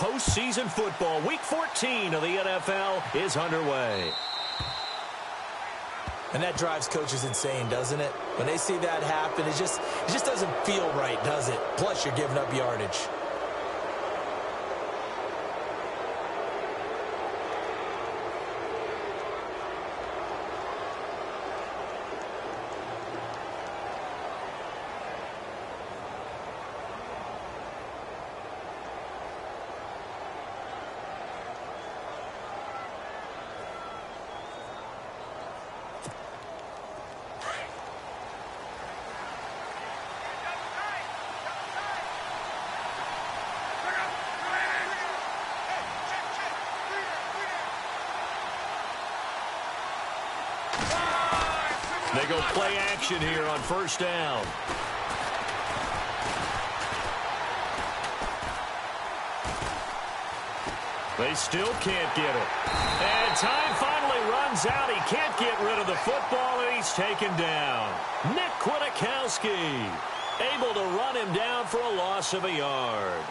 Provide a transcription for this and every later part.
postseason football. Week 14 of the NFL is underway. And that drives coaches insane, doesn't it? When they see that happen, it just doesn't feel right, does it? Plus, you're giving up yardage. They go play action here on first down. They still can't get it. And time finally runs out. He can't get rid of the football, and he's taken down. Nick Kwiatkowski able to run him down for a loss of a yard.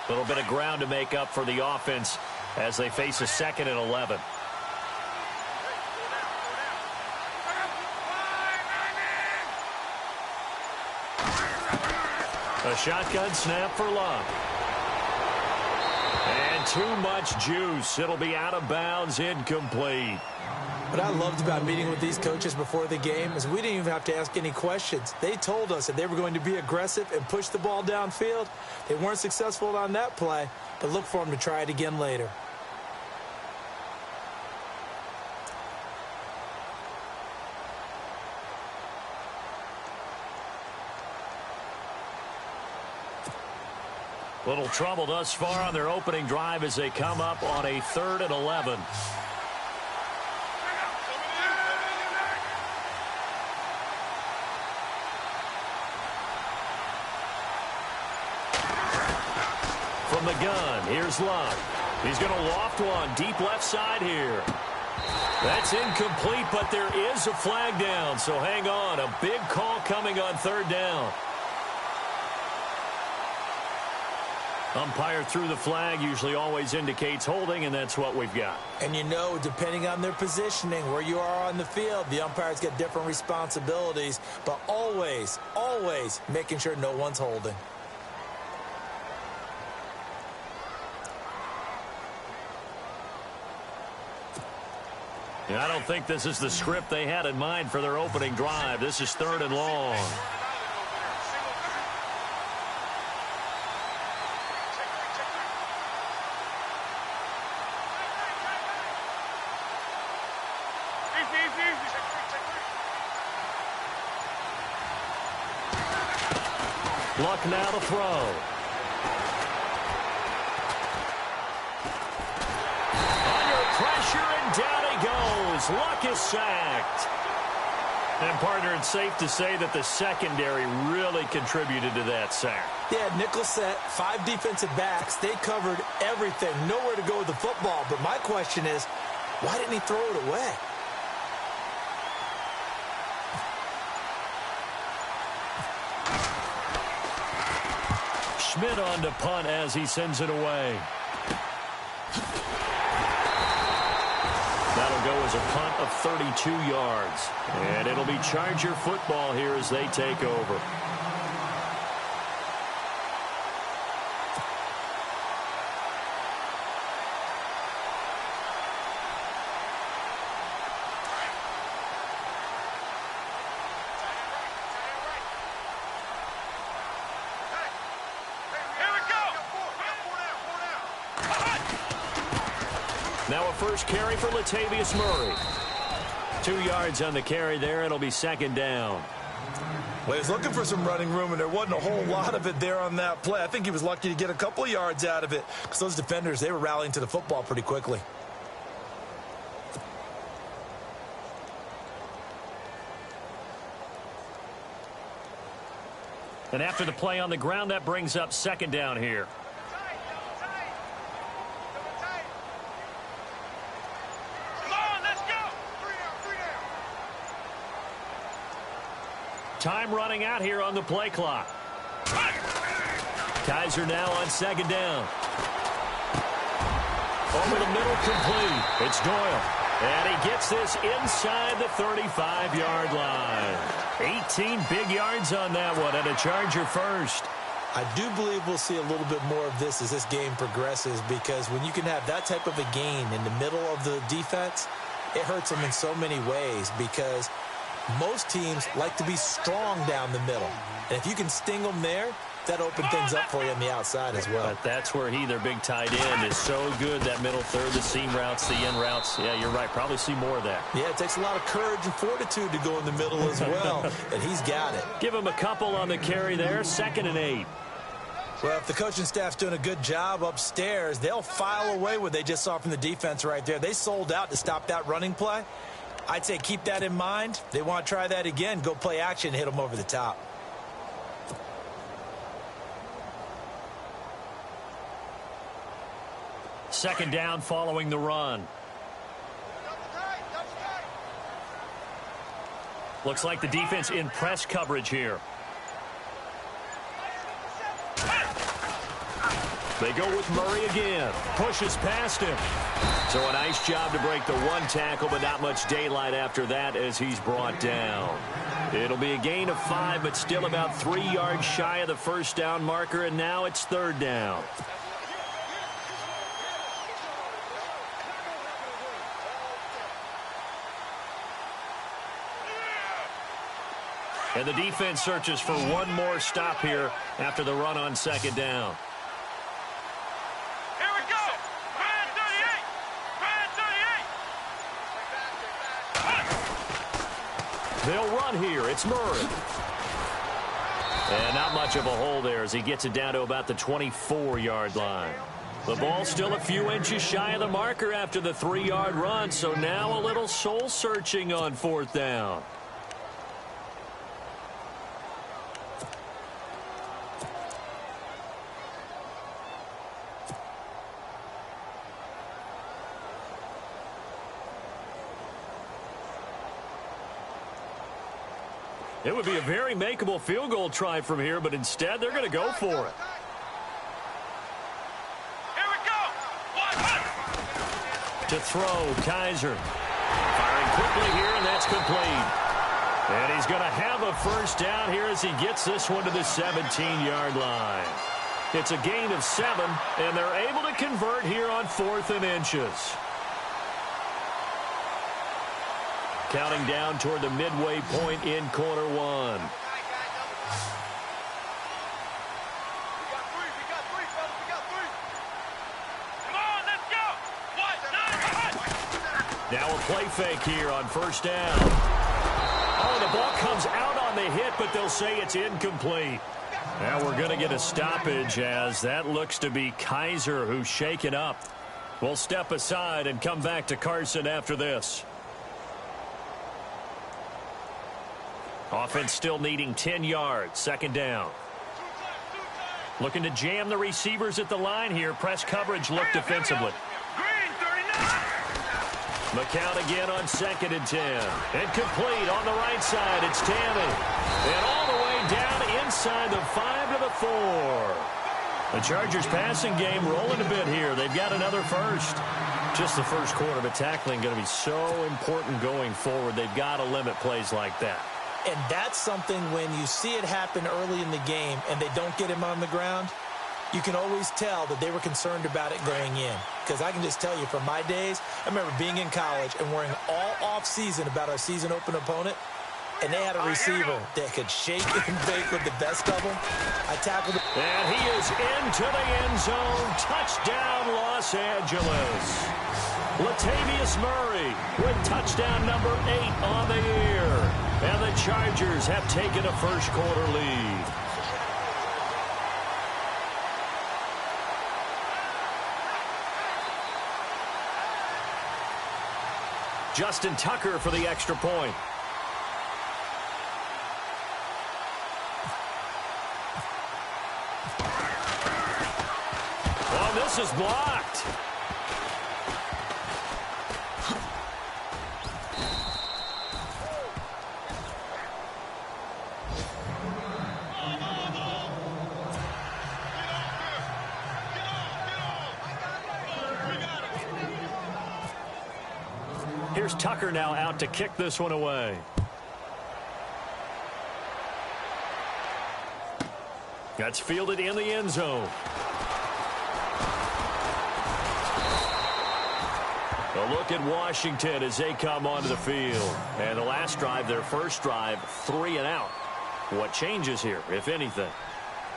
A little bit of ground to make up for the offense as they face a 2nd and 11. A shotgun snap for Luck. And too much juice. It'll be out of bounds, incomplete. What I loved about meeting with these coaches before the game is we didn't even have to ask any questions. They told us that they were going to be aggressive and push the ball downfield. They weren't successful on that play, but look for them to try it again later. Little trouble thus far on their opening drive as they come up on a 3rd and 11. From the gun, here's Luck. He's going to loft one deep left side here. That's incomplete, but there is a flag down, so hang on. A big call coming on 3rd down. Umpire threw the flag, usually always indicates holding, and that's what we've got. And you know, depending on their positioning, where you are on the field, the umpires get different responsibilities, but always, always making sure no one's holding. I don't think this is the script they had in mind for their opening drive. This is 3rd and long. Luck now to throw. Under pressure, and down he goes. Luck is sacked. And, partner, it's safe to say that the secondary really contributed to that sack. Yeah, nickel set, 5 defensive backs. They covered everything. Nowhere to go with the football. But my question is, why didn't he throw it away? Schmidt on to punt as he sends it away. That'll go as a punt of 32 yards. And it'll be Charger football here as they take over. Now a first carry for Latavius Murray. 2 yards on the carry there. It'll be second down. Well, he was looking for some running room, and there wasn't a whole lot of it there on that play. I think he was lucky to get a couple of yards out of it because those defenders, they were rallying to the football pretty quickly. And after the play on the ground, that brings up second down here. Time running out here on the play clock. Kaiser now on second down. Over the middle, complete. It's Doyle. And he gets this inside the 35-yard line. 18 big yards on that one, and a Charger first. I do believe we'll see a little bit more of this as this game progresses, because when you can have that type of a gain in the middle of the defense, it hurts them in so many ways, because most teams like to be strong down the middle. And if you can sting them there, that opens things up for you on the outside as well. But that's where their big tight end, is so good, that middle third, the seam routes, the end routes. Yeah, you're right. Probably see more of that. Yeah, it takes a lot of courage and fortitude to go in the middle as well, and he's got it. Give him a couple on the carry there, 2nd and 8. Well, if the coaching staff's doing a good job upstairs, they'll file away what they just saw from the defense right there. They sold out to stop that running play. I'd say keep that in mind. They want to try that again. Go play action, hit them over the top. Second down following the run. Looks like the defense in press coverage here. They go with Murray again. Pushes past him. So a nice job to break the one tackle, but not much daylight after that as he's brought down. It'll be a gain of 5, but still about 3 yards shy of the first down marker, and now it's third down. And the defense searches for one more stop here after the run on second down. Here we go. Man 38. Man 38. They'll run here. It's Murray. And not much of a hole there as he gets it down to about the 24-yard line. The ball still a few inches shy of the marker after the 3-yard run, so now a little soul-searching on fourth down. It would be a very makeable field goal try from here, but instead they're going to go for it. Here we go. To throw, Kaiser. Firing quickly here, and that's complete. And he's going to have a first down here as he gets this one to the 17-yard line. It's a gain of 7, and they're able to convert here on 4th and inches. Counting down toward the midway point in quarter one. Come on, let's go. Now a play fake here on first down. Oh, the ball comes out on the hit, but they'll say it's incomplete. Now we're going to get a stoppage as that looks to be Kaiser who's shaken up. We'll step aside and come back to Carson after this. Offense still needing 10 yards. Second down. Looking to jam the receivers at the line here. Press coverage look defensively. McCown again on 2nd and 10. And complete on the right side. It's Tammy. And all the way down inside the 5 to the 4. The Chargers passing game rolling a bit here. They've got another first. Just the first quarter, but tackling going to be so important going forward. They've got to limit plays like that. And that's something when you see it happen early in the game and they don't get him on the ground, you can always tell that they were concerned about it going in. Because I can just tell you from my days, I remember being in college and worrying all off-season about our season open opponent, and they had a receiver that could shake and bake with the best of them. I tackled him. And he is into the end zone. Touchdown, Los Angeles. Latavius Murray with touchdown number 8 on the year. And the Chargers have taken a first quarter lead. Justin Tucker for the extra point. Oh, this is blocked. Here's Tucker now out to kick this one away. That's fielded in the end zone. A look at Washington as they come onto the field. And the last drive, their first drive, 3 and out. What changes here, if anything?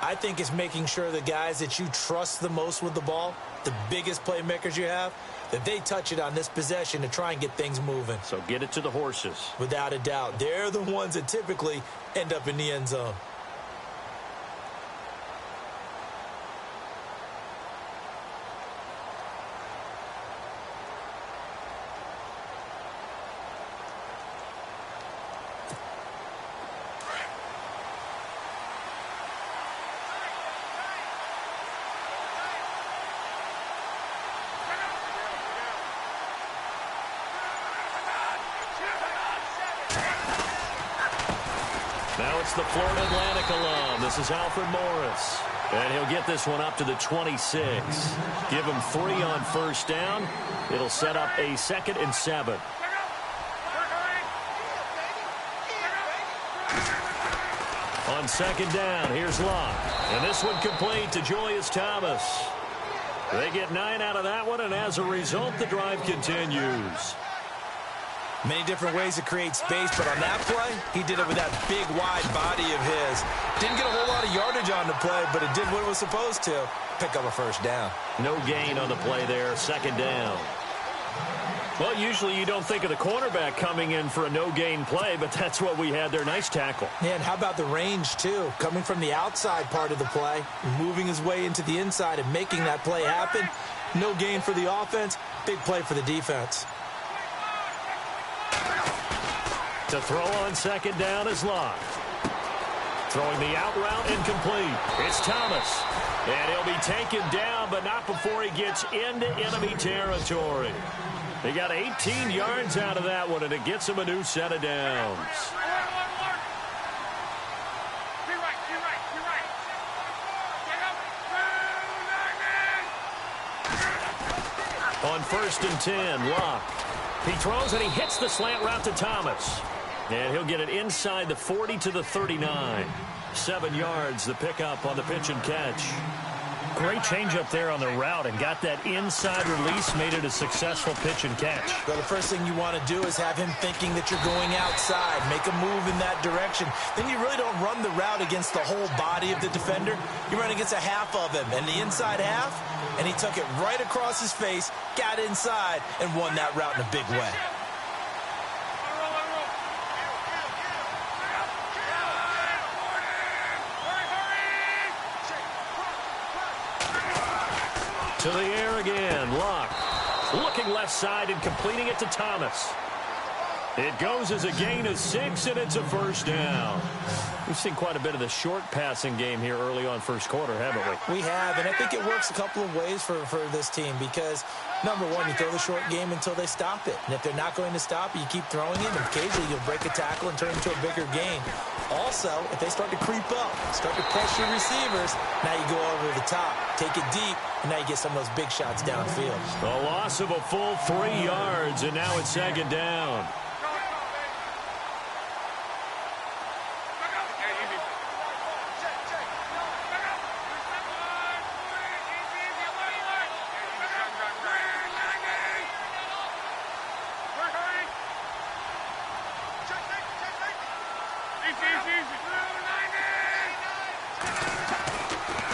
I think it's making sure the guys that you trust the most with the ball, the biggest playmakers you have, that they touch it on this possession to try and get things moving. So get it to the horses. Without a doubt. They're the ones that typically end up in the end zone. Now it's the Florida Atlantic alum. This is Alfred Morris. And he'll get this one up to the 26. Give him 3 on first down. It'll set up a 2nd and 7. On 2nd down, here's Locke. And this one complete to Julius Thomas. They get 9 out of that one, and as a result, the drive continues. Many different ways to create space, but on that play, he did it with that big, wide body of his. Didn't get a whole lot of yardage on the play, but it did what it was supposed to. Pick up a first down. No gain on the play there, 2nd down. Well, usually you don't think of the cornerback coming in for a no-gain play, but that's what we had there. Nice tackle. Yeah, and how about the range, too? Coming from the outside part of the play, moving his way into the inside and making that play happen. No gain for the offense, big play for the defense. To throw on 2nd down is Locke. Throwing the out route incomplete. It's Thomas. And he'll be taken down, but not before he gets into enemy territory. They got 18 yards out of that one, and it gets him a new set of downs. On 1st and 10, Locke. He throws and he hits the slant route to Thomas. And he'll get it inside the 40 to the 39. 7 yards, the pickup on the pitch and catch. Great change up there on the route and got that inside release, made it a successful pitch and catch. Well, the first thing you want to do is have him thinking that you're going outside, make a move in that direction. Then you really don't run the route against the whole body of the defender. You run against a half of him, and the inside half, and he took it right across his face, got inside, and won that route in a big way. To the air again, Locke. Looking left side and completing it to Thomas. It goes as a gain of 6, and it's a first down. We've seen quite a bit of the short passing game here early on first quarter, haven't we? We have, and I think it works a couple of ways for this team because, number one, you throw the short game until they stop it. And if they're not going to stop it, you keep throwing it, and occasionally you'll break a tackle and turn it into a bigger gain. Also, if they start to creep up, start to pressure receivers, now you go over the top, take it deep, and now you get some of those big shots downfield. A loss of a full 3 yards, and now it's second down.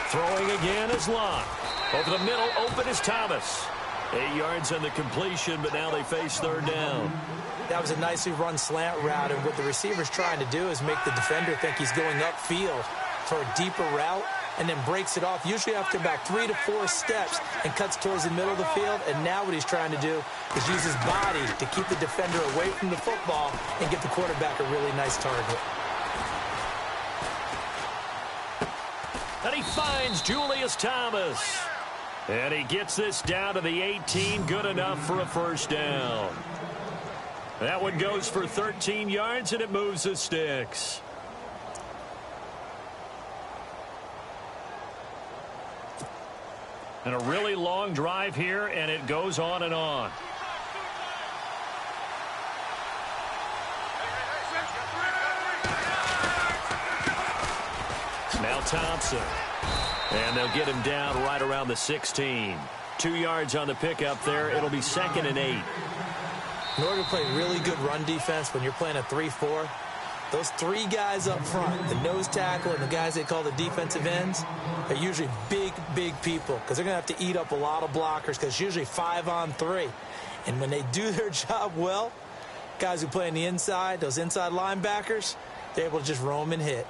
Throwing again is Locke. Over the middle, open is Thomas. 8 yards on the completion, but now they face third down. That was a nicely run slant route, and what the receiver's trying to do is make the defender think he's going upfield for a deeper route, and then breaks it off, usually after about 3 to 4 steps, and cuts towards the middle of the field. And now what he's trying to do is use his body to keep the defender away from the football and get the quarterback a really nice target. And he finds Julius Thomas. And he gets this down to the 18, good enough for a first down. That one goes for 13 yards, and it moves the sticks. And a really long drive here, and it goes on and on. Now Thompson. And they'll get him down right around the 16. 2 yards on the pickup there. It'll be 2nd and 8. In order to play really good run defense when you're playing a 3-4, those 3 guys up front, the nose tackle and the guys they call the defensive ends, are usually big, big people because they're going to have to eat up a lot of blockers because it's usually 5 on 3. And when they do their job well, guys who play on the inside, those inside linebackers, they're able to just roam and hit.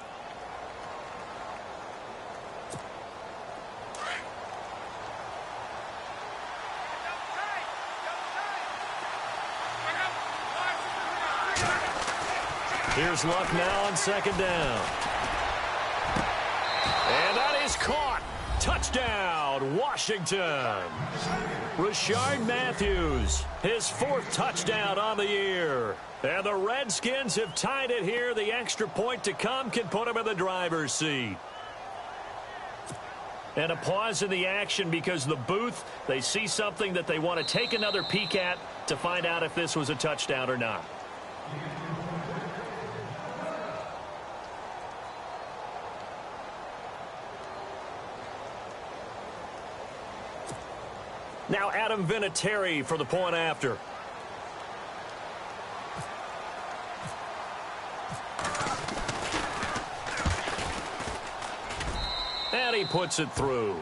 Here's Luck now on 2nd down. And that is caught. Touchdown, Washington. Rashard Matthews, his 4th touchdown on the year. And the Redskins have tied it here. The extra point to come can put them in the driver's seat. And a pause in the action because the booth, they see something that they want to take another peek at to find out if this was a touchdown or not. Now Adam Vinatieri for the point after. And he puts it through.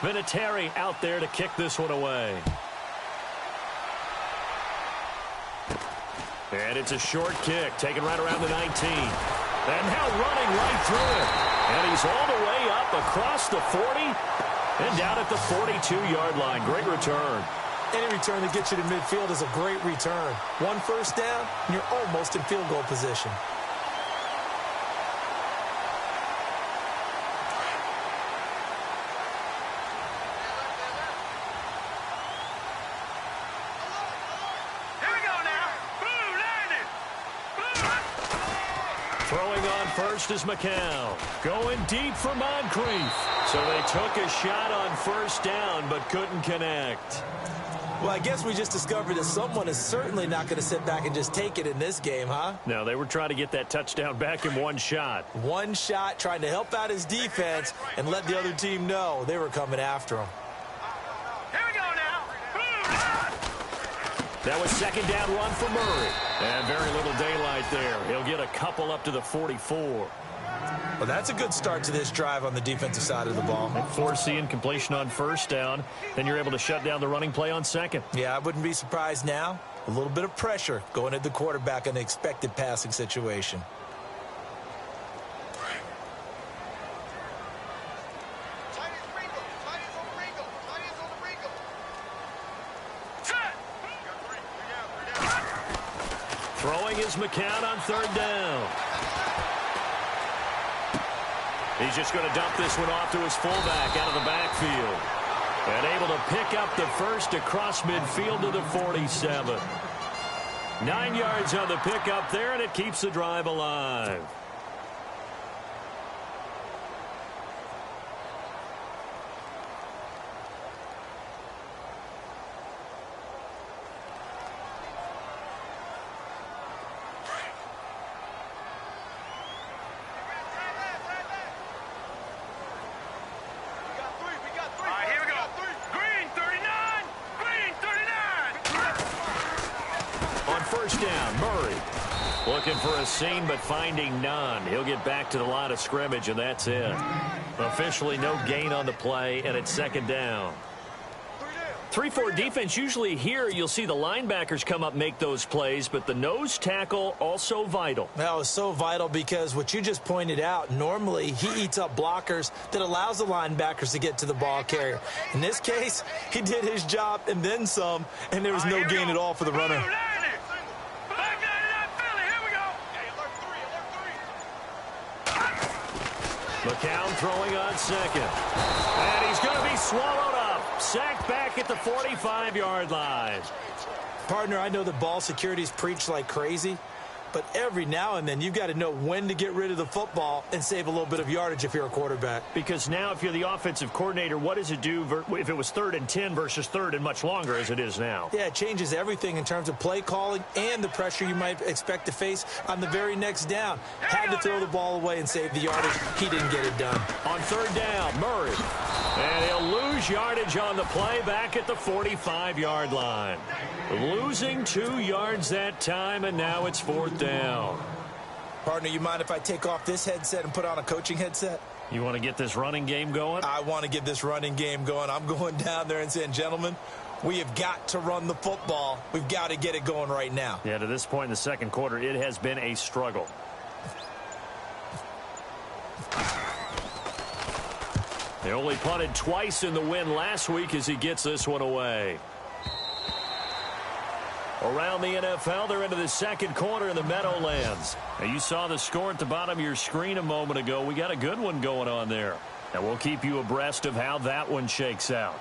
Vinatieri out there to kick this one away. And it's a short kick, taken right around the 19. And now running right through it. And he's all the way up across the 40 and down at the 42-yard line. Great return. Any return that gets you to midfield is a great return. 1 first down, and you're almost in field goal position. Throwing on first is McCown. Going deep for Moncrief. So they took a shot on first down but couldn't connect. Well, I guess we just discovered that someone is certainly not going to sit back and just take it in this game, huh? No, they were trying to get that touchdown back in one shot. One shot, trying to help out his defense and let the other team know they were coming after him. Here we go now. That was 2nd down run for Murray. And very little daylight there. He'll get a couple up to the 44. Well, that's a good start to this drive on the defensive side of the ball. And foreseeing completion on first down, then you're able to shut down the running play on second. Yeah, I wouldn't be surprised now. A little bit of pressure going at the quarterback in an expected passing situation. Throwing is McCown on third down. He's just going to dump this one off to his fullback out of the backfield. And able to pick up the first across midfield to the 47. 9 yards on the pickup there, and it keeps the drive alive. Down, Murray looking for a seam but finding none. He'll get back to the line of scrimmage, and that's it. Officially no gain on the play, and it's second down. 3-4 defense, usually here you'll see the linebackers come up, make those plays, but the nose tackle also vital. That was so vital because what you just pointed out, normally he eats up blockers that allows the linebackers to get to the ball carrier. In this case, he did his job and then some, and there was no gain at all for the runner. McCown throwing on second. And he's going to be swallowed up. Sacked back at the 45-yard line. Partner, I know the ball security's preached like crazy, but every now and then you've got to know when to get rid of the football and save a little bit of yardage if you're a quarterback. Because now if you're the offensive coordinator, what does it do if it was 3rd and 10 versus 3rd and much longer as it is now? Yeah, it changes everything in terms of play calling and the pressure you might expect to face on the very next down. Had to throw the ball away and save the yardage. He didn't get it done. On third down, Murray. And he'll lose yardage on the play back at the 45-yard line. Losing 2 yards that time, and now it's 4th down. Partner, you mind if I take off this headset and put on a coaching headset? You want to get this running game going? I want to get this running game going. I'm going down there and saying, gentlemen, we have got to run the football. We've got to get it going right now. Yeah, to this point in the second quarter, it has been a struggle. They only punted twice in the win last week as he gets this one away. Around the NFL, they're into the second quarter in the Meadowlands. Now, you saw the score at the bottom of your screen a moment ago. We got a good one going on there. And we'll keep you abreast of how that one shakes out.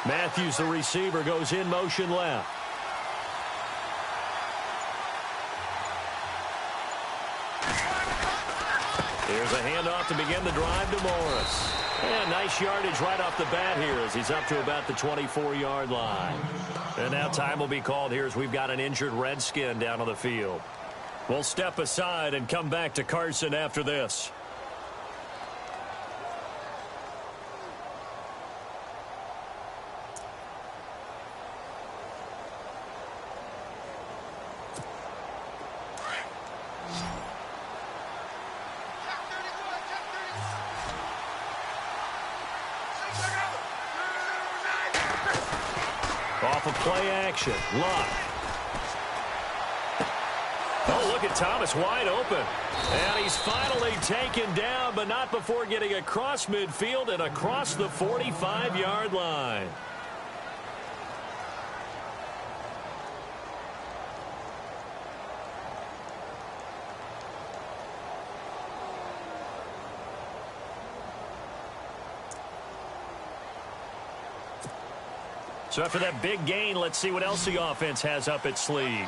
Matthews, the receiver, goes in motion left. Here's a handoff to begin the drive to Morris. And nice yardage right off the bat here as he's up to about the 24-yard line. And now time will be called here as we've got an injured Redskin down on the field. We'll step aside and come back to Carson after this. Off of play action. Luck. Oh, look at Thomas wide open. And he's finally taken down, but not before getting across midfield and across the 45-yard line. So after that big gain, let's see what else the offense has up its sleeve.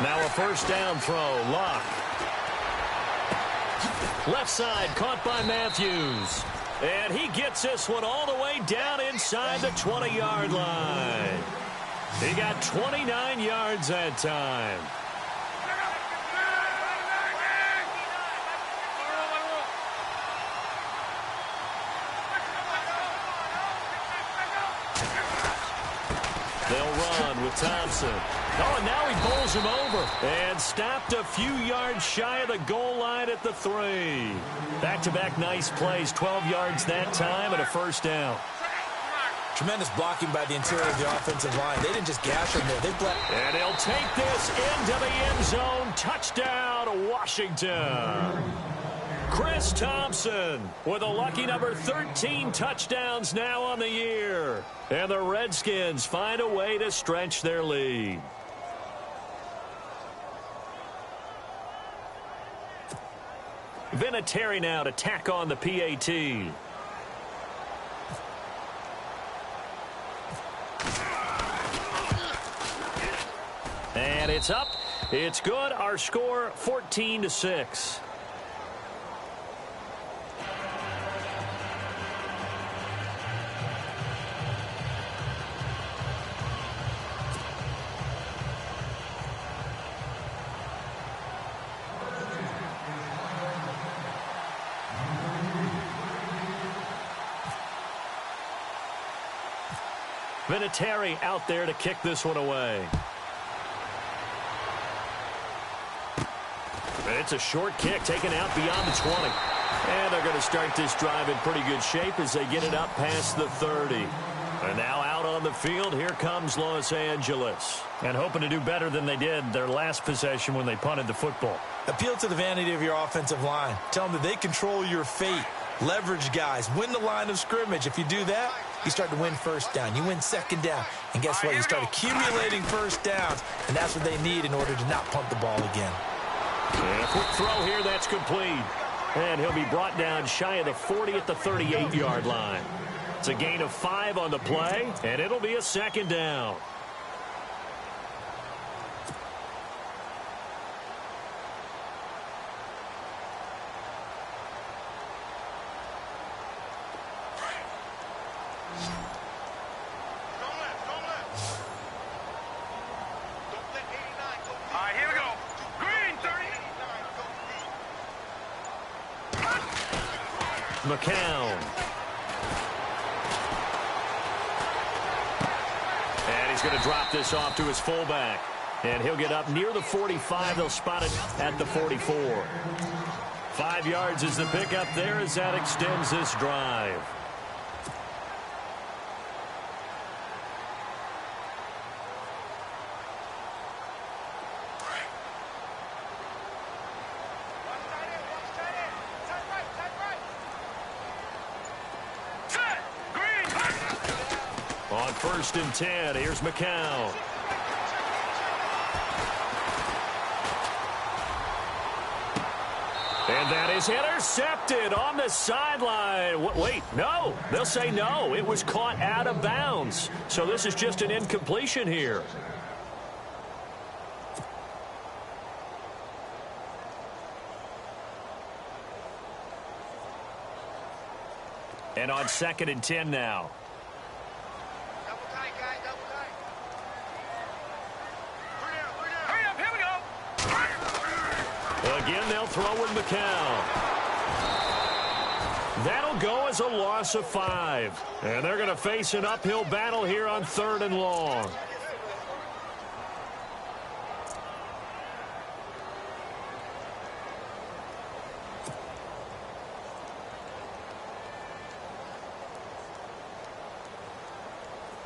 Now a first down throw. Luck. Left side caught by Matthews. And he gets this one all the way down inside the 20-yard line. He got 29 yards that time. They'll run with Thompson. Oh, and now he bowls him over. And stopped a few yards shy of the goal line at the 3. Back-to-back nice plays. 12 yards that time and a first down. Tremendous blocking by the interior of the offensive line. They didn't just gash him there. And he'll take this into the end zone. Touchdown, Washington. Chris Thompson with a lucky number 13 touchdowns now on the year. And the Redskins find a way to stretch their lead. Vinatieri now to tack on the PAT. And it's up. It's good. Our score 14-6. Vinatieri out there to kick this one away. It's a short kick taken out beyond the 20. And they're going to start this drive in pretty good shape as they get it up past the 30. And now out on the field, here comes Los Angeles. And hoping to do better than they did their last possession when they punted the football. Appeal to the vanity of your offensive line. Tell them that they control your fate. Leverage guys. Win the line of scrimmage. If you do that, you start to win first down. You win second down. And guess what? You start accumulating first downs. And that's what they need in order to not punt the ball again. And a quick throw here. That's complete. And he'll be brought down shy of the 40 at the 38-yard line. It's a gain of 5 on the play. And it'll be a second down. McCown. And he's going to drop this off to his fullback. And he'll get up near the 45. They'll spot it at the 44. 5 yards is the pickup there as that extends this drive. On 1st and 10, here's McCown. And that is intercepted on the sideline. Wait, no. They'll say no. It was caught out of bounds. So this is just an incompletion here. And on 2nd and 10 now. Again, they'll throw with McCown. That'll go as a loss of 5. And they're going to face an uphill battle here on 3rd and long.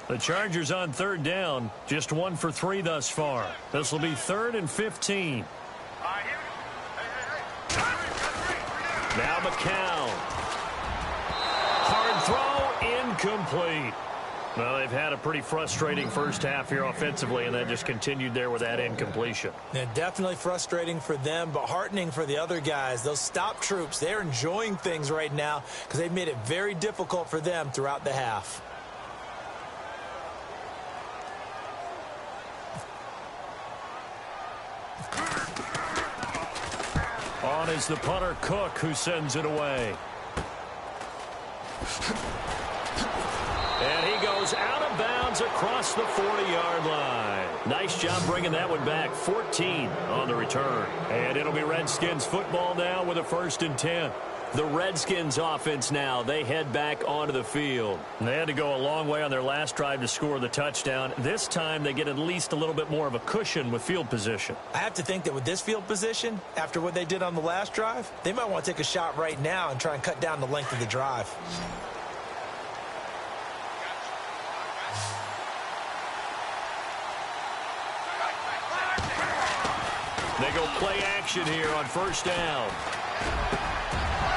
The Chargers on 3rd down, just 1 for 3 thus far. This will be 3rd and 15. Now McCown. Hard throw, incomplete. Well, they've had a pretty frustrating first half here offensively, and that just continued there with that incompletion. Yeah, definitely frustrating for them, but heartening for the other guys. Those stop troops, they're enjoying things right now because they've made it very difficult for them throughout the half. On is the punter, Cook, who sends it away. And he goes out of bounds across the 40-yard line. Nice job bringing that one back. 14 on the return. And it'll be Redskins football now with a 1st and 10. The Redskins offense now, they head back onto the field. They had to go a long way on their last drive to score the touchdown. This time they get at least a little bit more of a cushion with field position. I have to think that with this field position, after what they did on the last drive, they might want to take a shot right now and try and cut down the length of the drive. They go play action here on 1st down.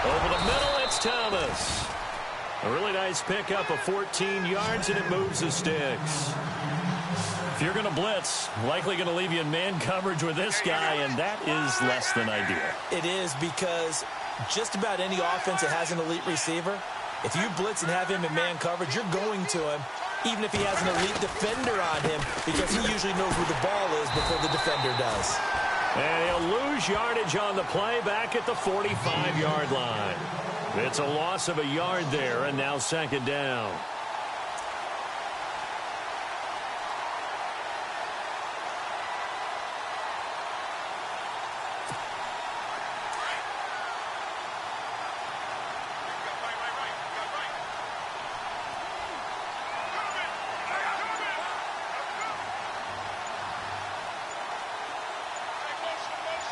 Over the middle, it's Thomas. A really nice pickup of 14 yards, and it moves the sticks. If you're going to blitz, likely going to leave you in man coverage with this guy, and that is less than ideal. It is, because just about any offense that has an elite receiver, if you blitz and have him in man coverage, you're going to him, even if he has an elite defender on him, because he usually knows where the ball is before the defender does. And he'll lose yardage on the play back at the 45-yard line. It's a loss of a yard there, and now 2nd down.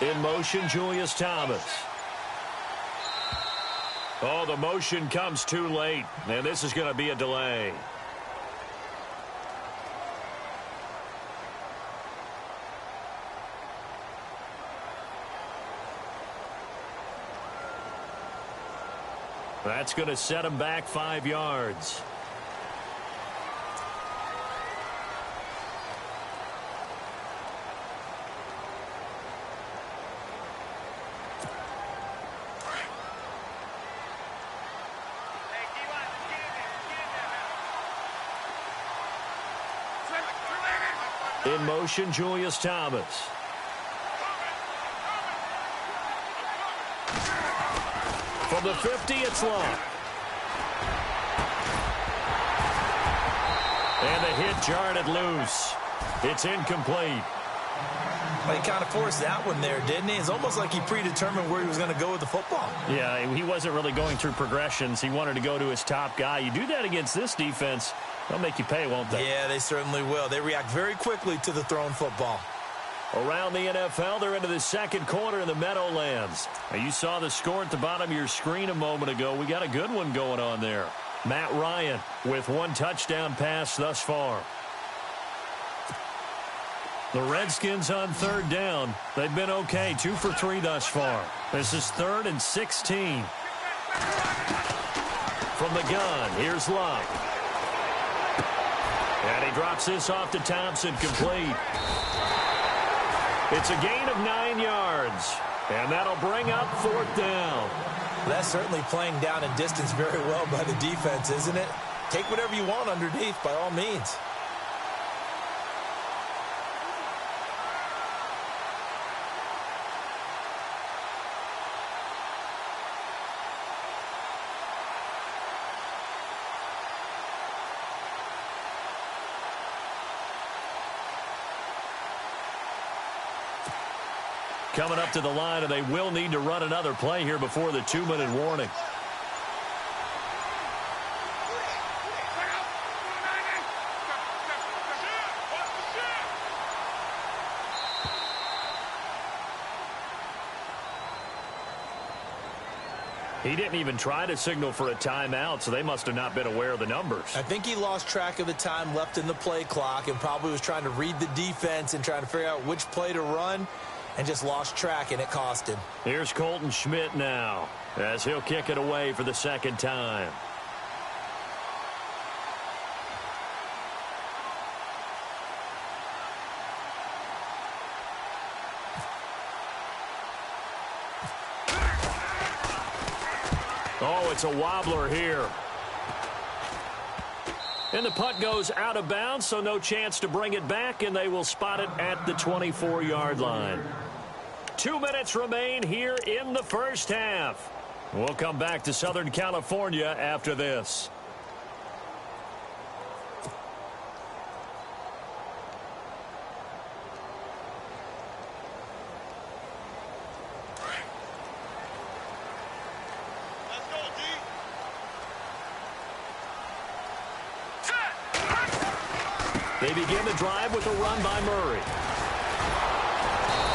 In motion, Julius Thomas. Oh, the motion comes too late, and this is going to be a delay. That's going to set him back 5 yards. In motion, Julius Thomas. From the 50, it's Locke. And the hit jarred it loose. It's incomplete. Well, he kind of forced that one there, didn't he? It's almost like he predetermined where he was going to go with the football. Yeah, he wasn't really going through progressions. He wanted to go to his top guy. You do that against this defense, they'll make you pay, won't they? Yeah, they certainly will. They react very quickly to the thrown football. Around the NFL, they're into the 2nd quarter in the Meadowlands. Now, you saw the score at the bottom of your screen a moment ago. We got a good one going on there. Matt Ryan with 1 touchdown pass thus far. The Redskins on 3rd down. They've been okay, 2 for 3 thus far. This is 3rd and 16. From the gun, here's Locke. And he drops this off to Thompson, complete. It's a gain of 9 yards. And that'll bring up 4th down. That's certainly playing down and distance very well by the defense, isn't it? Take whatever you want underneath, by all means. Coming up to the line, and they will need to run another play here before the 2-minute warning. He didn't even try to signal for a timeout, so they must have not been aware of the numbers. I think he lost track of the time left in the play clock and probably was trying to read the defense and trying to figure out which play to run, and just lost track, and it cost him. Here's Colton Schmidt now, as he'll kick it away for the 2nd time. Oh, it's a wobbler here. And the punt goes out of bounds, so no chance to bring it back, and they will spot it at the 24-yard line. 2 minutes remain here in the 1st half. We'll come back to Southern California after this. They begin the drive with a run by Murray.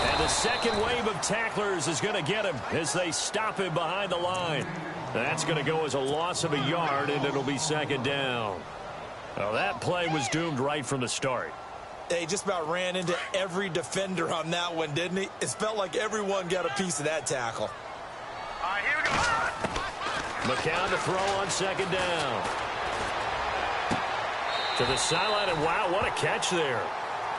And the second wave of tacklers is going to get him as they stop him behind the line. That's going to go as a loss of a yard, and it'll be second down. Well, that play was doomed right from the start. They just about ran into every defender on that one, didn't he? It felt like everyone got a piece of that tackle. All right, here we go. McCown to throw on second down. To the sideline, and wow, what a catch there.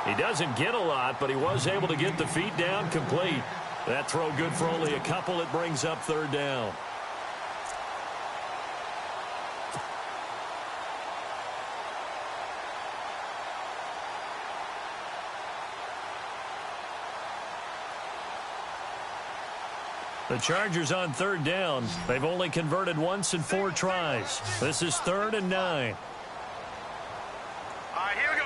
He doesn't get a lot, but he was able to get the feet down complete. That throw good for only a couple. It brings up third down. The Chargers on third down. They've only converted once in 4 tries. This is 3rd and 9. All right, here we go.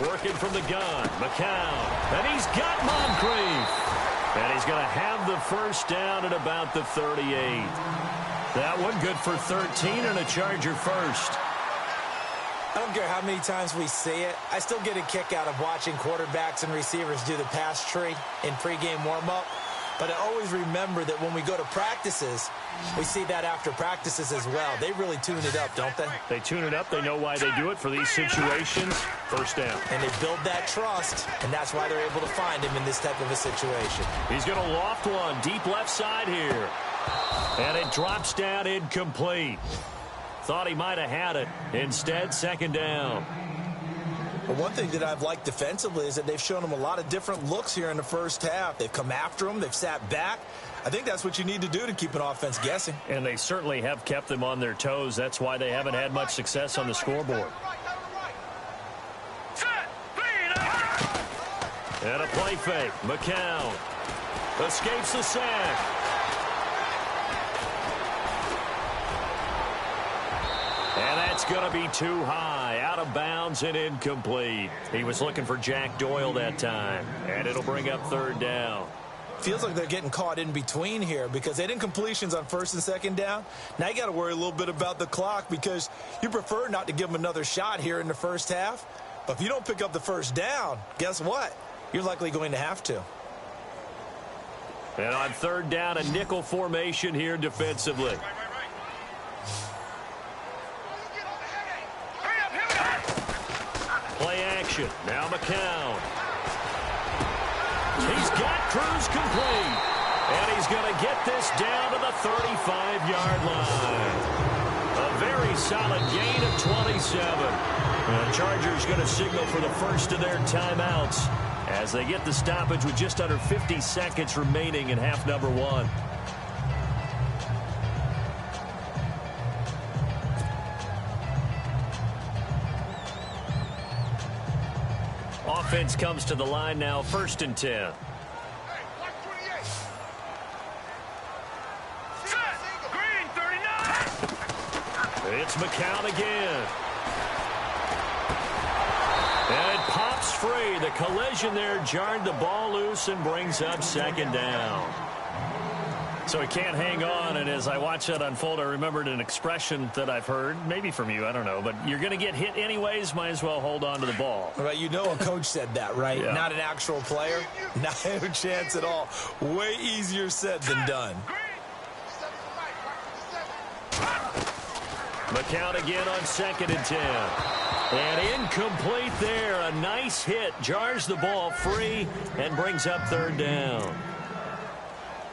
Working from the gun, McCown. And he's got Moncrief. And he's going to have the first down at about the 38. That one good for 13 and a Charger first. I don't care how many times we see it. I still get a kick out of watching quarterbacks and receivers do the pass tree in pregame warm-up. But I always remember that when we go to practices, we see that after practices as well. They really tune it up, don't they? They tune it up. They know why they do it for these situations. First down. And they build that trust, and that's why they're able to find him in this type of a situation. He's going to loft one deep left side here. And it drops down incomplete. Thought he might have had it. Instead, second down. But one thing that I've liked defensively is that they've shown him a lot of different looks here in the first half. They've come after him. They've sat back. I think that's what you need to do to keep an offense guessing. And they certainly have kept them on their toes. That's why they haven't had much success on the scoreboard. And a play fake. McCown escapes the sack. And that's going to be too high, out of bounds and incomplete. He was looking for Jack Doyle that time, and it'll bring up third down. Feels like they're getting caught in between here because they didn't completions on first and second down. Now you got to worry a little bit about the clock because you prefer not to give them another shot here in the first half. But if you don't pick up the first down, guess what? You're likely going to have to. And on third down, a nickel formation here defensively. Play action. Now McCown. He's got Cruz complete. And he's going to get this down to the 35-yard line. A very solid gain of 27. The Chargers going to signal for the first of their timeouts as they get the stoppage with just under 50 seconds remaining in half number 1. Offense comes to the line now, 1st and 10. It's McCown again. And it pops free. The collision there jarred the ball loose and brings up second down. So he can't hang on, and as I watch that unfold, I remembered an expression that I've heard, maybe from you, I don't know, but you're going to get hit anyways, might as well hold on to the ball. Right, you know a coach said that, right? Yeah. Not an actual player. Not a chance at all. Way easier said than done. McCown again on 2nd and 10. And incomplete there. A nice hit. Jars the ball free and brings up third down.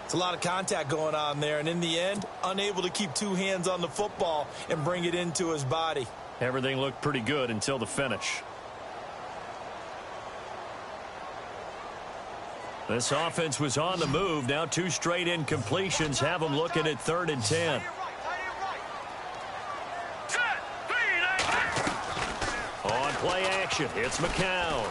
It's a lot of contact going on there, and in the end, unable to keep 2 hands on the football and bring it into his body. Everything looked pretty good until the finish. This offense was on the move. Now 2 straight incompletions have them looking at 3rd and 10. On play action, it's McCown.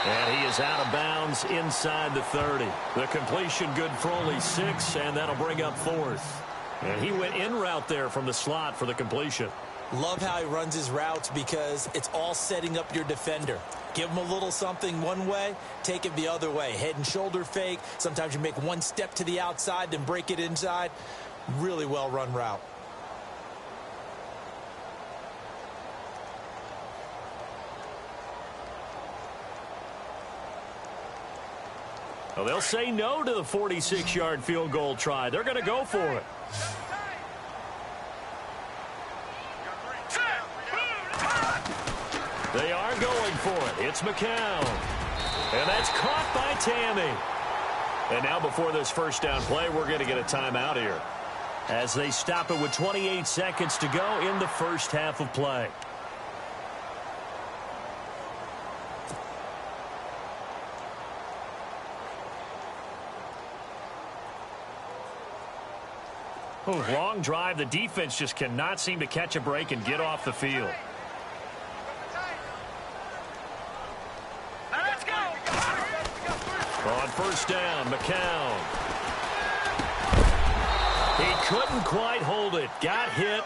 And he is out of bounds inside the 30. The completion good for only 6, and that'll bring up 4th. And he went in route there from the slot for the completion. Love how he runs his routes because it's all setting up your defender. Give him a little something one way, take it the other way. Head and shoulder fake. Sometimes you make one step to the outside, then break it inside. Really well-run route. Well, they'll say no to the 46-yard field goal try. They're going to go for it. They are going for it. It's McCown. And that's caught by Tammy. And now before this first down play, we're going to get a timeout here as they stop it with 28 seconds to go in the first half of play. Long drive. The defense just cannot seem to catch a break and get off the field. Let's go. On first down, McCown. He couldn't quite hold it. Got hit.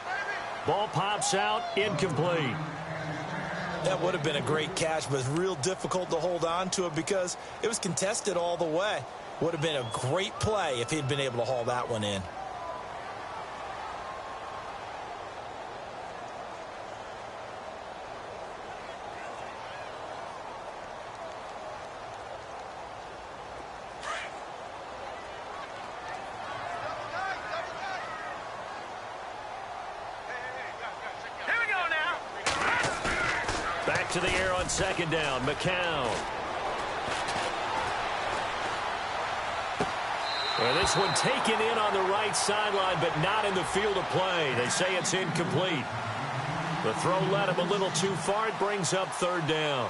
Ball pops out. Incomplete. That would have been a great catch, but it's real difficult to hold on to it because it was contested all the way. Would have been a great play if he'd been able to haul that one in. To the air on second down, McCown. Well, this one taken in on the right sideline, but not in the field of play. They say it's incomplete. The throw led him a little too far. It brings up third down.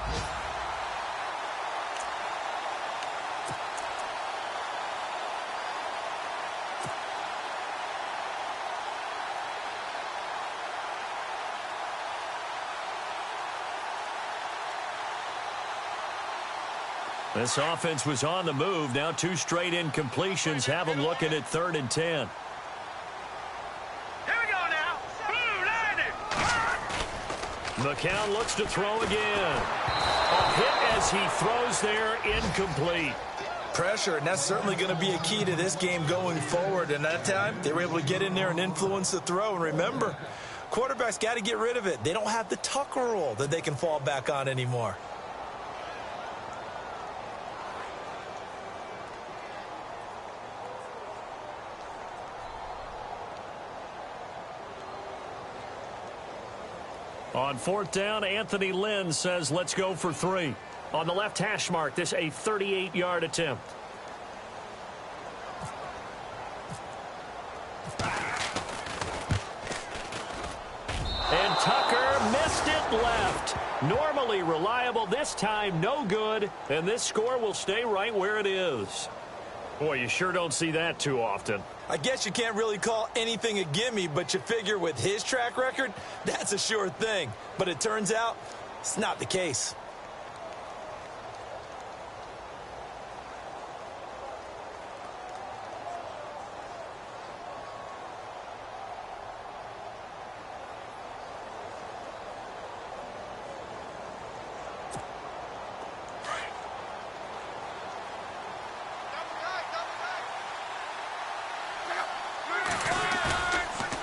This offense was on the move. Now 2 straight incompletions have them looking at 3rd and 10. Here we go now. McCown looks to throw again. A hit as he throws there, incomplete. Pressure, and that's certainly going to be a key to this game going forward. And that time, they were able to get in there and influence the throw. And remember, quarterbacks got to get rid of it. They don't have the Tucker rule that they can fall back on anymore. On 4th down, Anthony Lynn says, let's go for 3. On the left hash mark, this a 38-yard attempt. And Tucker missed it left. Normally reliable, this time no good. And this score will stay right where it is. Boy, you sure don't see that too often. I guess you can't really call anything a gimme, but you figure with his track record, that's a sure thing. But it turns out it's not the case.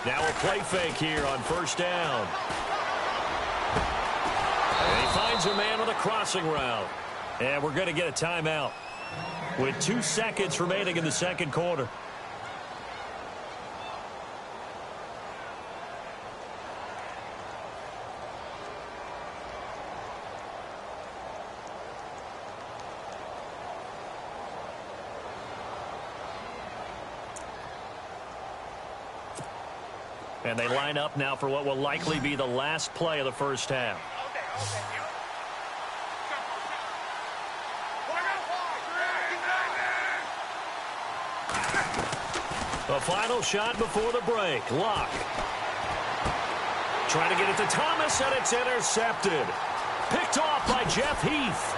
Now a play fake here on first down. And he finds a man with a crossing route. And we're going to get a timeout with 2 seconds remaining in the second quarter. And they line up now for what will likely be the last play of the first half. The final shot before the break. Luck. Trying to get it to Thomas, and it's intercepted. Picked off by Jeff Heath.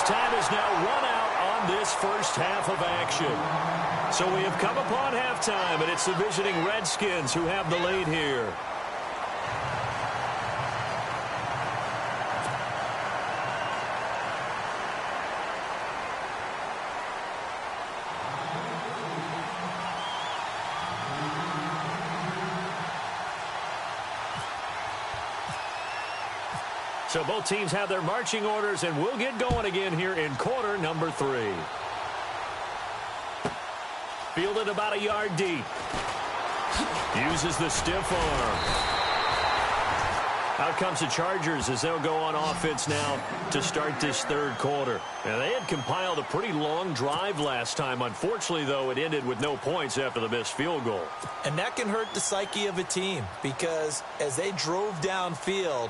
time has now run out on this first half of action. So we have come upon halftime, and it's the visiting Redskins who have the lead here. So both teams have their marching orders, and we'll get going again here in quarter number 3. Fielded about a yard deep. Uses the stiff arm. Out comes the Chargers as they'll go on offense now to start this third quarter. Now, they had compiled a pretty long drive last time. Unfortunately, though, it ended with no points after the missed field goal. And that can hurt the psyche of a team because as they drove downfield,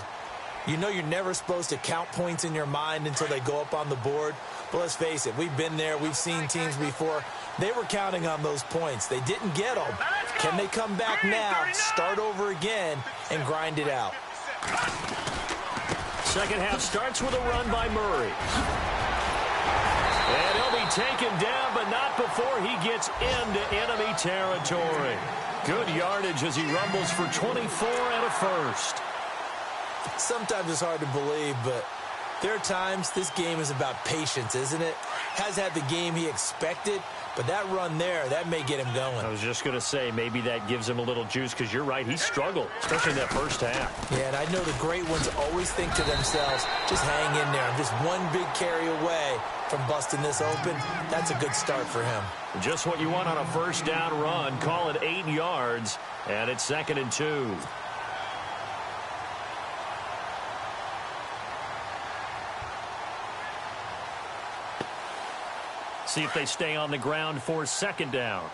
you know you're never supposed to count points in your mind until they go up on the board. But let's face it, we've been there. We've seen teams before. They were counting on those points. They didn't get them. Can they come back now, start over again, and grind it out? Second half starts with a run by Murray. And he'll be taken down, but not before he gets into enemy territory. Good yardage as he rumbles for 24 and a first. Sometimes it's hard to believe, but there are times this game is about patience, isn't it? Has had the game he expected, but that run there, that may get him going. I was just going to say, maybe that gives him a little juice, because you're right, he struggled, especially in that first half. Yeah, and I know the great ones always think to themselves, just hang in there. I'm just one big carry away from busting this open. That's a good start for him. Just what you want on a first down run. Call it 8 yards, and it's 2nd and 2. See if they stay on the ground for 2nd down.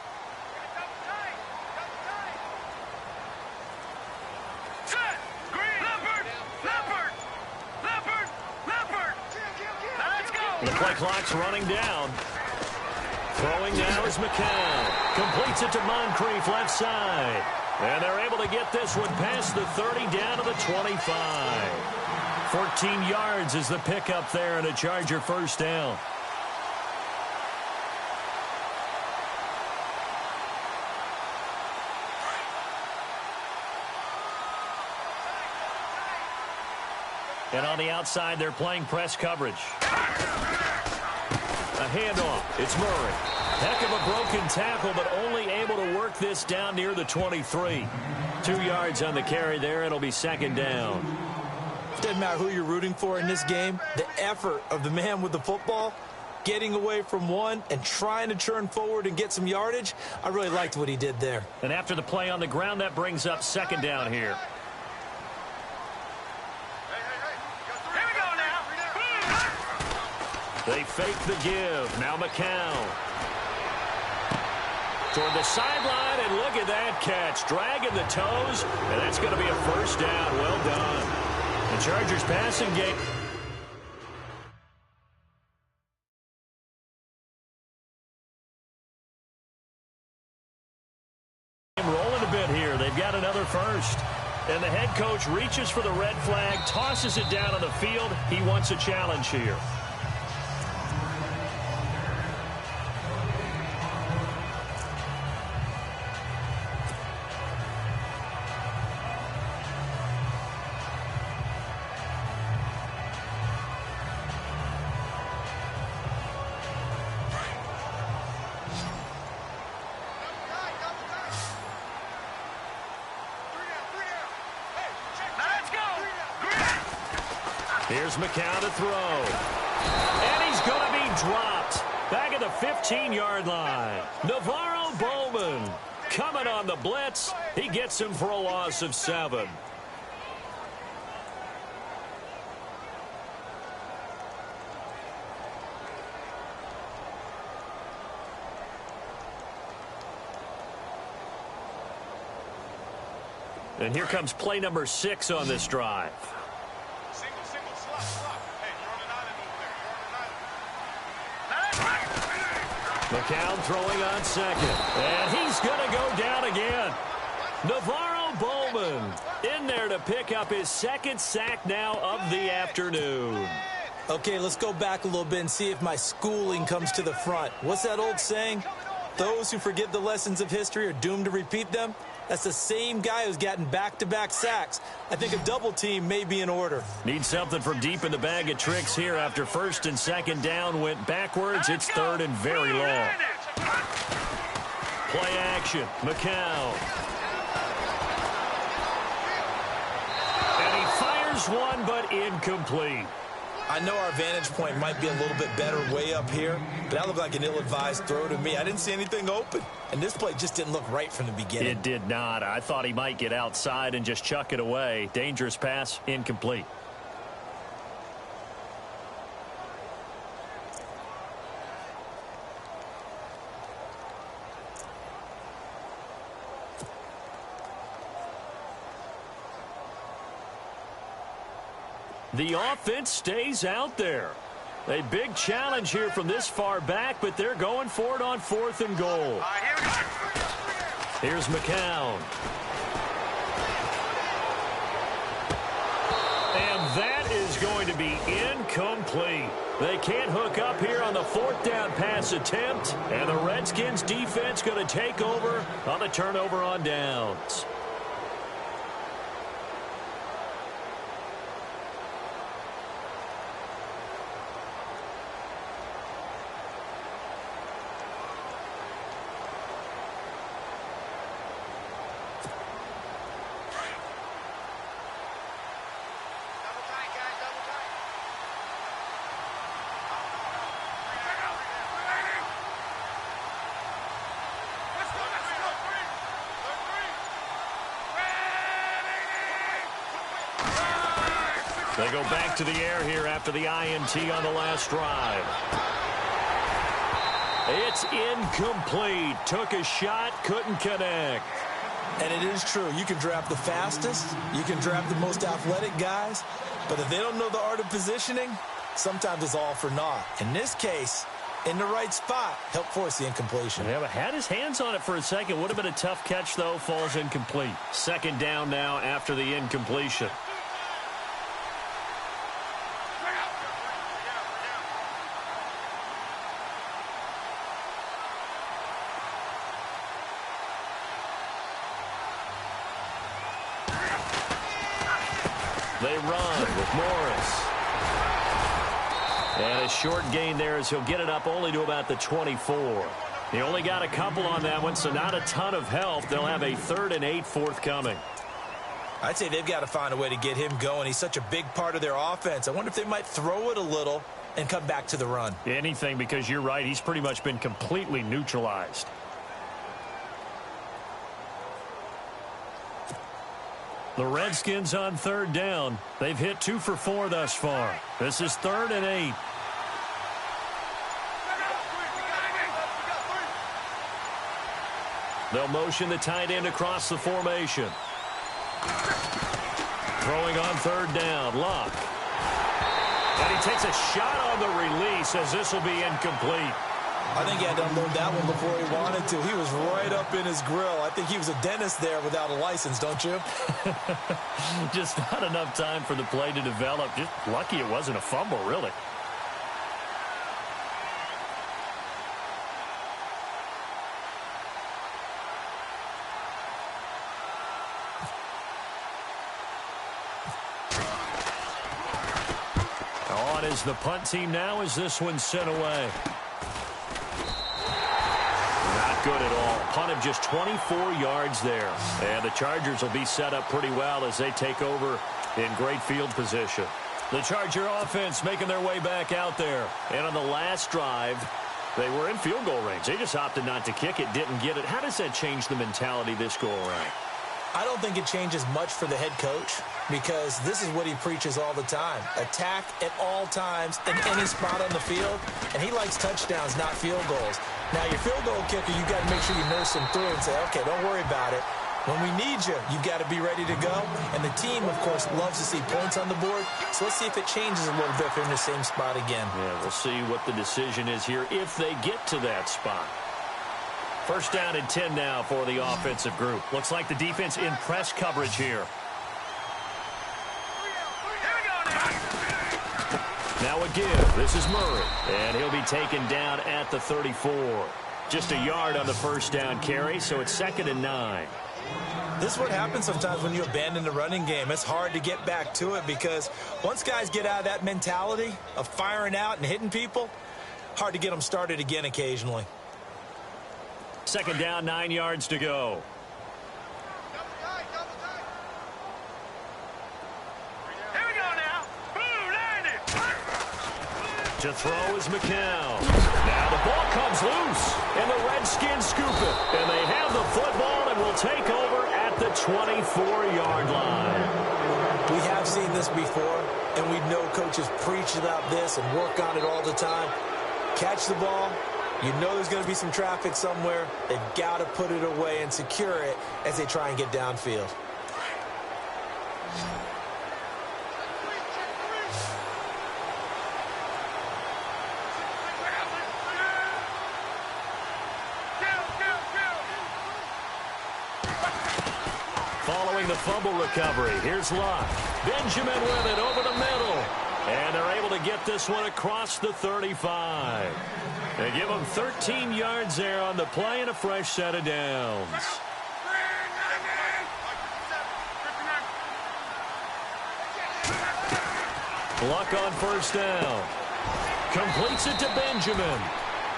The play clock's running down. Throwing now is McCown. Completes it to Moncrief left side. And they're able to get this one past the 30 down to the 25. 14 yards is the pickup there and a Charger first down. And on the outside, they're playing press coverage. A handoff. It's Murray. Heck of a broken tackle, but only able to work this down near the 23. 2 yards on the carry there. It'll be 2nd down. Doesn't matter who you're rooting for in this game. The effort of the man with the football, getting away from one and trying to turn forward and get some yardage, I really liked what he did there. And after the play on the ground, that brings up 2nd down here. They fake the give. Now McCown. Toward the sideline, and look at that catch. Dragging the toes, and that's going to be a first down. Well done. The Chargers passing game. Rolling a bit here. They've got another first. And the head coach reaches for the red flag, tosses it down on the field. He wants a challenge here. Here's McCown to throw. And he's going to be dropped. Back at the 15-yard line. Navarro Bowman coming on the blitz. He gets him for a loss of 7. And here comes play number 6 on this drive. McCown throwing on 2nd. And he's going to go down again. Navarro Bowman in there to pick up his 2nd sack now of the afternoon. Okay, let's go back a little bit and see if my schooling comes to the front. What's that old saying? Those who forget the lessons of history are doomed to repeat them. That's the same guy who's gotten back-to-back sacks. I think a double team may be in order. Need something from deep in the bag of tricks here. After first and second down went backwards, it's third and very long. Play action, McCown. And he fires one, but incomplete. I know our vantage point might be a little bit better way up here, but that looked like an ill-advised throw to me. I didn't see anything open, and this play just didn't look right from the beginning. It did not. I thought he might get outside and just chuck it away. Dangerous pass, incomplete. The offense stays out there. A big challenge here from this far back, but they're going for it on 4th and goal. Here's McCown. And that is going to be incomplete. They can't hook up here on the 4th down pass attempt, and the Redskins defense going to take over on the turnover on downs. They go back to the air here after the INT on the last drive. It's incomplete. Took a shot, couldn't connect. And it is true. You can draft the fastest. You can draft the most athletic guys. But if they don't know the art of positioning, sometimes it's all for naught. In this case, in the right spot, helped force the incompletion. Yeah, but had his hands on it for a second. Would have been a tough catch, though. Falls incomplete. Second down now after the incompletion. They run with Morris. And a short gain there as he'll get it up only to about the 24. He only got a couple on that one, so not a ton of help. They'll have a 3rd and 8 forthcoming. I'd say they've got to find a way to get him going. He's such a big part of their offense. I wonder if they might throw it a little and come back to the run. Anything, because you're right. He's pretty much been completely neutralized. The Redskins on 3rd down. They've hit 2 for 4 thus far. This is 3rd and 8. They'll motion the tight end across the formation. Throwing on 3rd down, Luck. And he takes a shot on the release as this will be incomplete. I think he had to unload that one before he wanted to. He was right up in his grill. I think he was a dentist there without a license, don't you? Just not enough time for the play to develop. Just lucky it wasn't a fumble, really. On is the punt team now as this one's sent away. Good at all. Punt of just 24 yards there. And the Chargers will be set up pretty well as they take over in great field position. The Charger offense making their way back out there. And on the last drive, they were in field goal range. They just opted not to kick it, didn't get it. How does that change the mentality this go around? I don't think it changes much for the head coach because this is what he preaches all the time. Attack at all times in any spot on the field, and he likes touchdowns, not field goals. Now, your field goal kicker, you've got to make sure you nurse him through and say, okay, don't worry about it. When we need you, you've got to be ready to go. And the team, of course, loves to see points on the board. So let's see if it changes a little bit if they're in the same spot again. Yeah, we'll see what the decision is here if they get to that spot. First down and 10 now for the offensive group. Looks like the defense in press coverage here. Now a give. This is Murray. And he'll be taken down at the 34. Just a yard on the first down carry, so it's 2nd and 9. This is what happens sometimes when you abandon the running game. It's hard to get back to it because once guys get out of that mentality of firing out and hitting people, hard to get them started again occasionally. 2nd down, 9 yards to go. Here we go now. Boom, landed. To throw is McCown. Now the ball comes loose, and the Redskins scoop it. And they have the football and will take over at the 24-yard line. We have seen this before, and we know coaches preach about this and work on it all the time. Catch the ball. You know there's going to be some traffic somewhere. They've got to put it away and secure it as they try and get downfield. Following the fumble recovery, here's Luck. Benjamin with it over the middle. And they're able to get this one across the 35. They give them 13 yards there on the play and a fresh set of downs. Luck on first down. Completes it to Benjamin.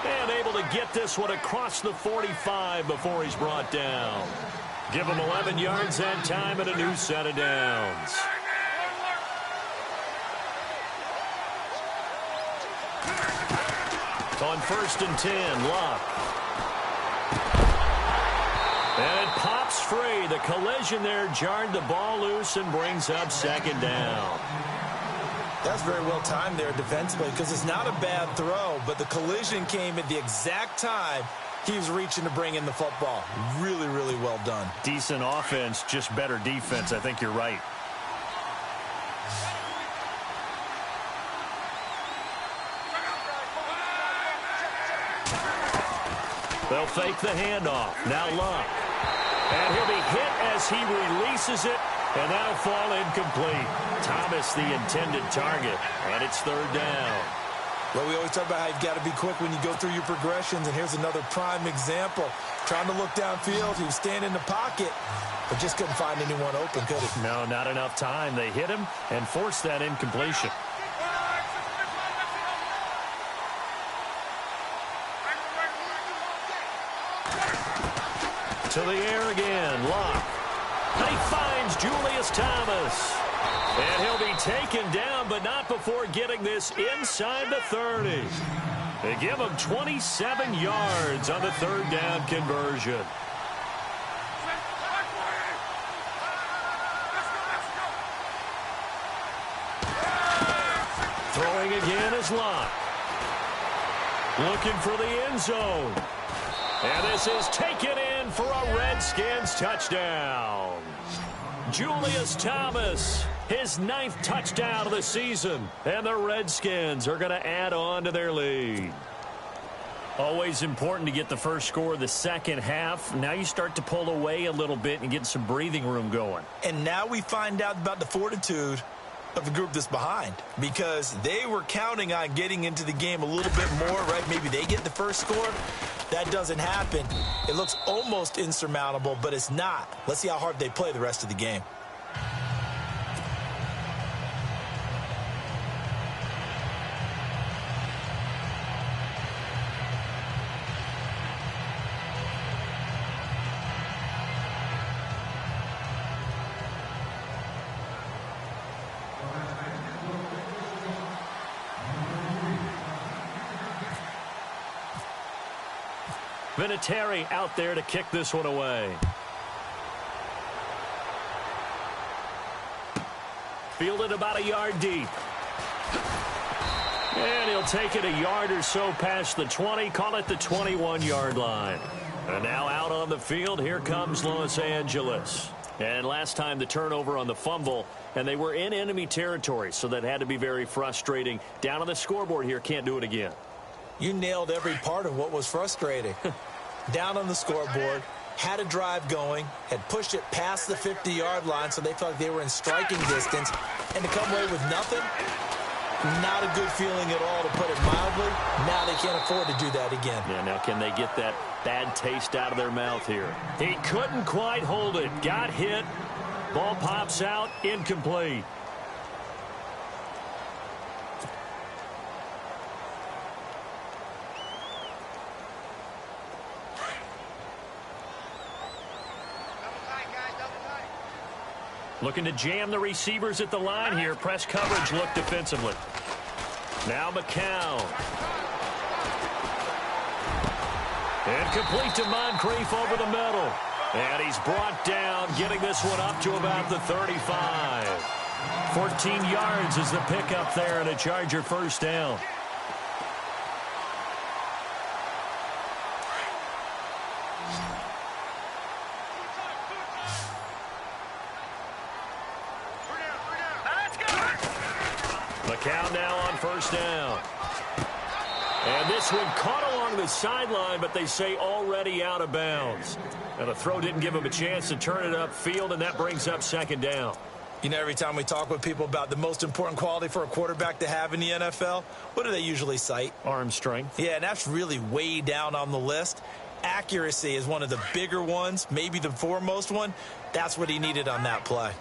And able to get this one across the 45 before he's brought down. Give him 11 yards that time and a new set of downs. On 1st and 10, Luck. And it pops free. The collision there jarred the ball loose and brings up 2nd down. That's very well timed there defensively because it's not a bad throw, but the collision came at the exact time he was reaching to bring in the football. Really, really well done. Decent offense, just better defense. I think you're right. They'll fake the handoff. Now Luck. And he'll be hit as he releases it, and that'll fall incomplete. Thomas, the intended target, and it's 3rd down. Well, we always talk about how you've got to be quick when you go through your progressions, and here's another prime example. Trying to look downfield, he was standing in the pocket, but just couldn't find anyone open, could he? No, not enough time. They hit him and forced that incompletion. To the air again, Luck. And he finds Julius Thomas. And he'll be taken down, but not before getting this inside the 30. They give him 27 yards on the 3rd down conversion. Throwing again is Luck. Looking for the end zone. And this is taken in for a Redskins touchdown. Julius Thomas, his 9th touchdown of the season. And the Redskins are going to add on to their lead. Always important to get the first score of the second half. Now you start to pull away a little bit and get some breathing room going. And now we find out about the fortitude of the group that's behind, because they were counting on getting into the game a little bit more, right? Maybe they get the first score. That doesn't happen. It looks almost insurmountable, but it's not. Let's see how hard they play the rest of the game. Vinatieri out there to kick this one away. Fielded about a yard deep. And he'll take it a yard or so past the 20, call it the 21-yard line. And now out on the field, here comes Los Angeles. And last time the turnover on the fumble, and they were in enemy territory, so that had to be very frustrating. Down on the scoreboard here, can't do it again. You nailed every part of what was frustrating. Down on the scoreboard, had a drive going, had pushed it past the 50-yard line, so they felt like they were in striking distance, and to come away with nothing, Not a good feeling at all, to put it mildly. Now they can't afford to do that again. Yeah, now can they get that bad taste out of their mouth here? He couldn't quite hold it. Got hit. Ball pops out. Incomplete. Looking to jam the receivers at the line here. Press coverage look defensively. Now McCown. And complete to Moncrief over the middle. And he's brought down, getting this one up to about the 35. 14 yards is the pickup there and a Charger first down. McCown now on first down. And this one caught along the sideline, but they say already out of bounds. And the throw didn't give him a chance to turn it upfield, and that brings up second down. You know, every time we talk with people about the most important quality for a quarterback to have in the NFL, what do they usually cite? Arm strength. Yeah, and that's really way down on the list. Accuracy is one of the bigger ones, maybe the foremost one. That's what he needed on that play.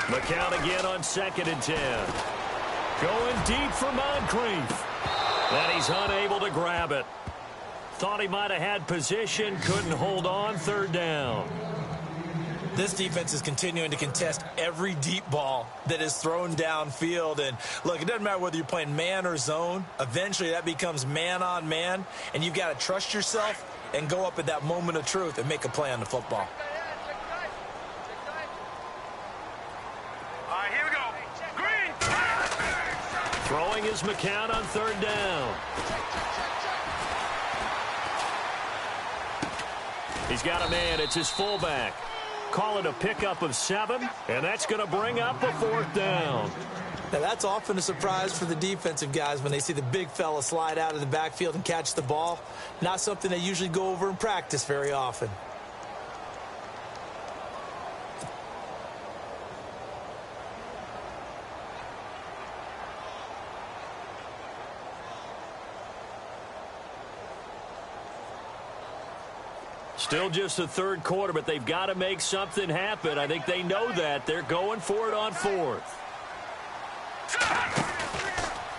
McCown again on 2nd and 10. Going deep for Moncrief. And he's unable to grab it. Thought he might have had position, couldn't hold on, third down. This defense is continuing to contest every deep ball that is thrown downfield. And look, it doesn't matter whether you're playing man or zone. Eventually that becomes man on man. And you've got to trust yourself and go up at that moment of truth and make a play on the football. Throwing is McCown on third down. He's got a man. It's his fullback. Call it a pickup of 7, and that's going to bring up a fourth down. Now, that's often a surprise for the defensive guys when they see the big fella slide out of the backfield and catch the ball. Not something they usually go over in practice very often. Still just the third quarter, but they've got to make something happen. I think they know that. They're going for it on 4th.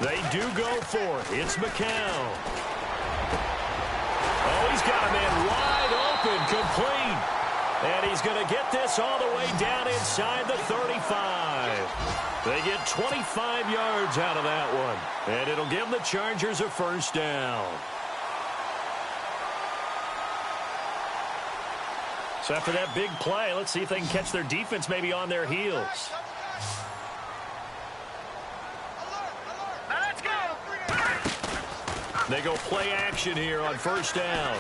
They do go for it. It's McCown. Oh, he's got a man wide open, complete. And he's going to get this all the way down inside the 35. They get 25 yards out of that one. And it'll give the Chargers a first down. So after that big play, let's see if they can catch their defense maybe on their heels. Let's go. They go play action here on first down.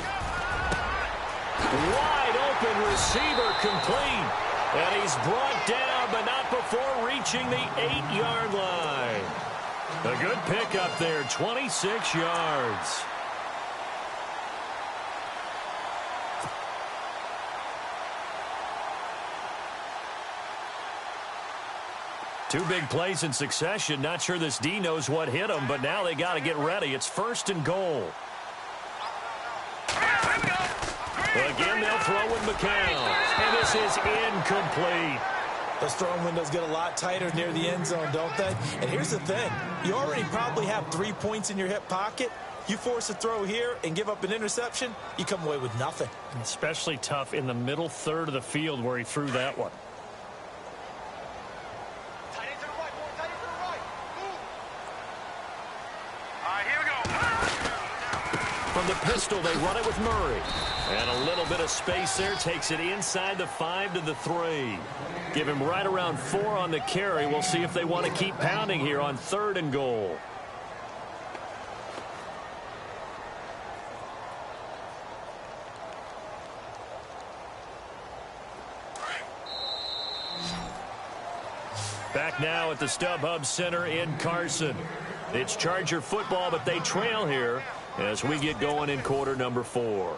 Wide open receiver complete. And he's brought down, but not before reaching the 8-yard line. A good pickup there, 26 yards. Two big plays in succession. Not sure this D knows what hit him, but now they got to get ready. It's 1st and goal. Again, they'll throw in McCown. And this is incomplete. Those throwing windows get a lot tighter near the end zone, don't they? And here's the thing. You already probably have 3 points in your hip pocket. You force a throw here and give up an interception, you come away with nothing. Especially tough in the middle third of the field where he threw that one. From the pistol, they run it with Murray. And a little bit of space there. Takes it inside the 5 to the 3. Give him right around 4 on the carry. We'll see if they want to keep pounding here on 3rd and goal. Back now at the StubHub Center in Carson. It's Charger football, but they trail here as we get going in quarter number 4.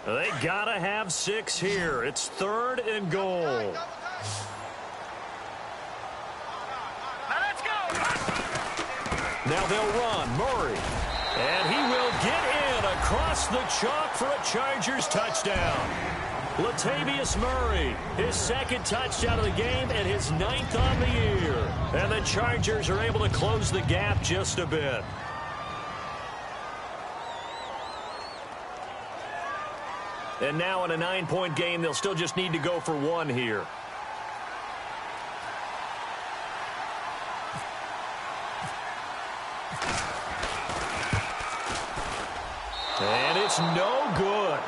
They gotta have 6 here. It's 3rd and goal. Now they'll run. Murray. And he will get in across the chalk for a Chargers touchdown. Latavius Murray, his 2nd touchdown of the game and his 9th on the year. And the Chargers are able to close the gap just a bit. And now in a 9-point game, they'll still just need to go for 1 here. And it's no good.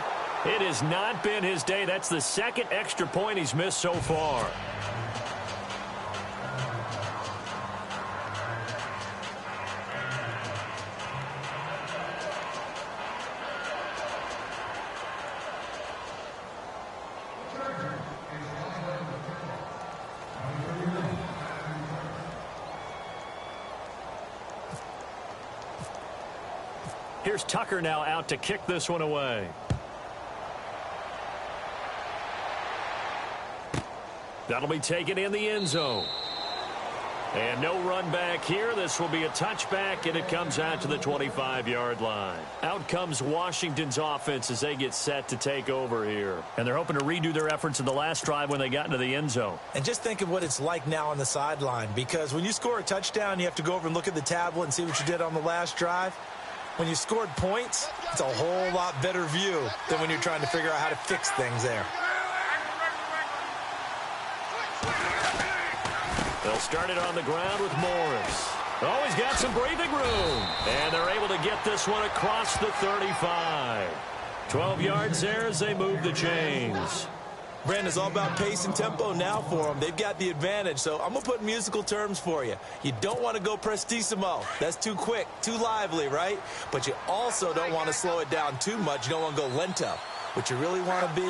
It has not been his day. That's the 2nd extra point he's missed so far. Here's Tucker now out to kick this one away. That'll be taken in the end zone. And no run back here. This will be a touchback, and it comes out to the 25-yard line. Out comes Washington's offense as they get set to take over here. And they're hoping to redo their efforts in the last drive when they got into the end zone. And just think of what it's like now on the sideline, because when you score a touchdown, you have to go over and look at the tablet and see what you did on the last drive. When you scored points, it's a whole lot better view than when you're trying to figure out how to fix things there. They'll start it on the ground with Morris. Oh, he's got some breathing room. And they're able to get this one across the 35. 12 yards there as they move the chains. Brandon, it's all about pace and tempo now for them. They've got the advantage, so I'm going to put musical terms for you. You don't want to go prestissimo. That's too quick, too lively, right? But you also don't want to slow it down too much. You don't want to go lento. What you really want to be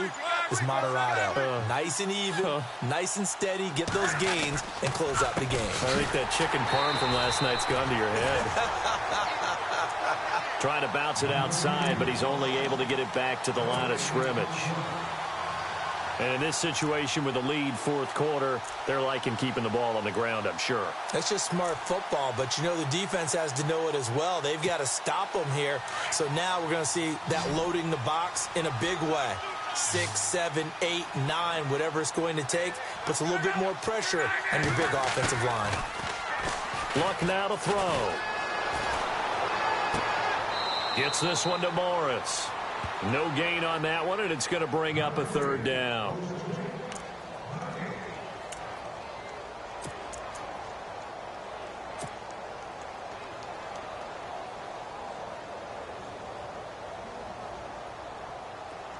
is moderato. Nice and even, nice and steady, get those gains, and close out the game. I think that chicken parm from last night's gone to your head. Trying to bounce it outside, but he's only able to get it back to the line of scrimmage. And in this situation with the lead 4th quarter, they're liking keeping the ball on the ground, I'm sure. That's just smart football, but you know the defense has to know it as well. They've got to stop them here. So now we're going to see that loading the box in a big way. 6, 7, 8, 9, whatever it's going to take, puts a little bit more pressure on your big offensive line. Luck now to throw. Gets this one to Morris. No gain on that one, and it's going to bring up a 3rd down.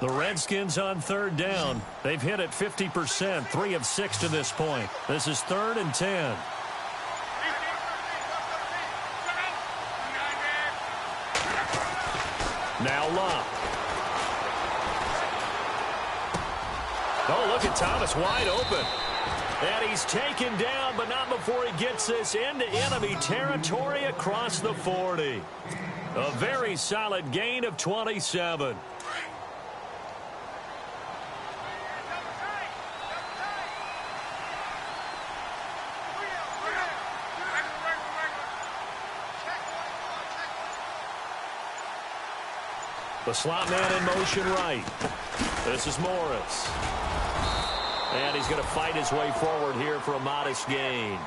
The Redskins on 3rd down. They've hit it 50%, 3 of 6 to this point. This is 3rd and 10. Now Luck. Oh, look at Thomas wide open. And he's taken down, but not before he gets this into enemy territory across the 40. A very solid gain of 27. The slot man in motion right. This is Morris. And he's going to fight his way forward here for a modest gain.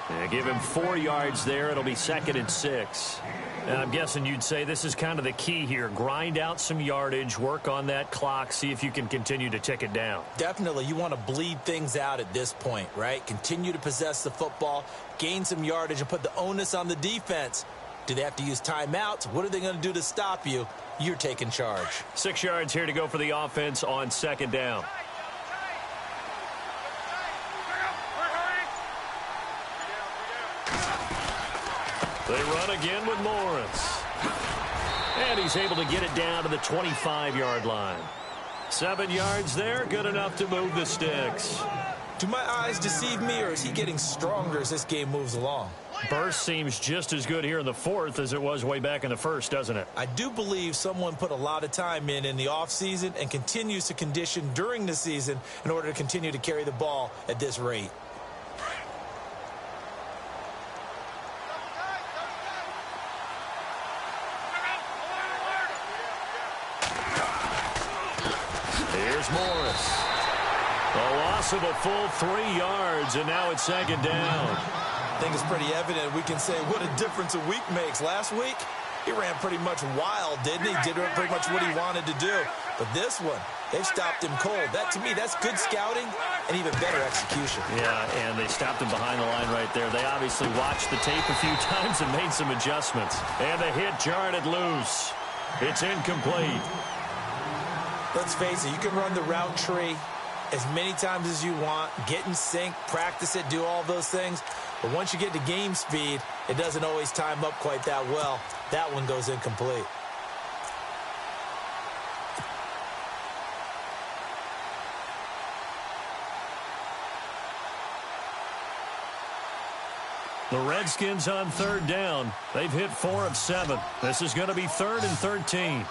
And give him 4 yards there. It'll be 2nd and 6. And I'm guessing you'd say this is kind of the key here. Grind out some yardage, work on that clock, see if you can continue to tick it down. Definitely. You want to bleed things out at this point, right? Continue to possess the football, gain some yardage, and put the onus on the defense. Do they have to use timeouts? What are they going to do to stop you? You're taking charge. 6 yards here to go for the offense on 2nd down. They run again with Morris. And he's able to get it down to the 25-yard line. 7 yards there, good enough to move the sticks. Do my eyes deceive me, or is he getting stronger as this game moves along? Burst seems just as good here in the fourth as it was way back in the first, doesn't it? I do believe someone put a lot of time in the offseason and continues to condition during the season in order to continue to carry the ball at this rate. Here's Morris. A loss of a full 3 yards, and now it's second down. I think it's pretty evident. We can say what a difference a week makes. Last week, he ran pretty much wild, didn't he? Did pretty much what he wanted to do. But this one, they've stopped him cold. That, to me, that's good scouting and even better execution. Yeah, and they stopped him behind the line right there. They obviously watched the tape a few times and made some adjustments. And the hit jarred it loose. It's incomplete. Let's face it, you can run the route tree as many times as you want, get in sync, practice it, do all those things. But once you get to game speed, it doesn't always time up quite that well. That one goes incomplete. The Redskins on third down. They've hit 4 of 7. This is going to be 3rd and 13.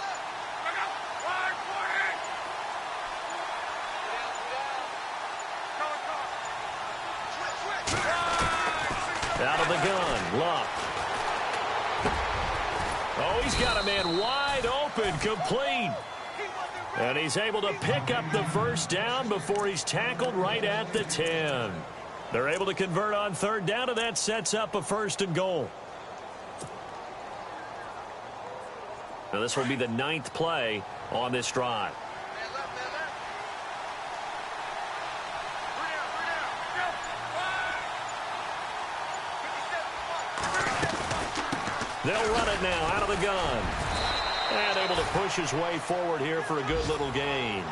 Out of the gun, Luck. Oh, he's got a man wide open, complete. And he's able to pick up the first down before he's tackled right at the 10. They're able to convert on third down, and that sets up a 1st and goal. Now this will be the 9th play on this drive. They'll run it now out of the gun. And able to push his way forward here for a good little gain.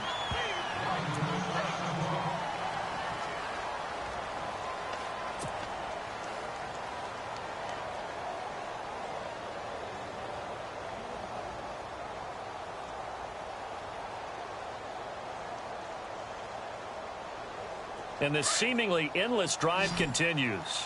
And this seemingly endless drive continues.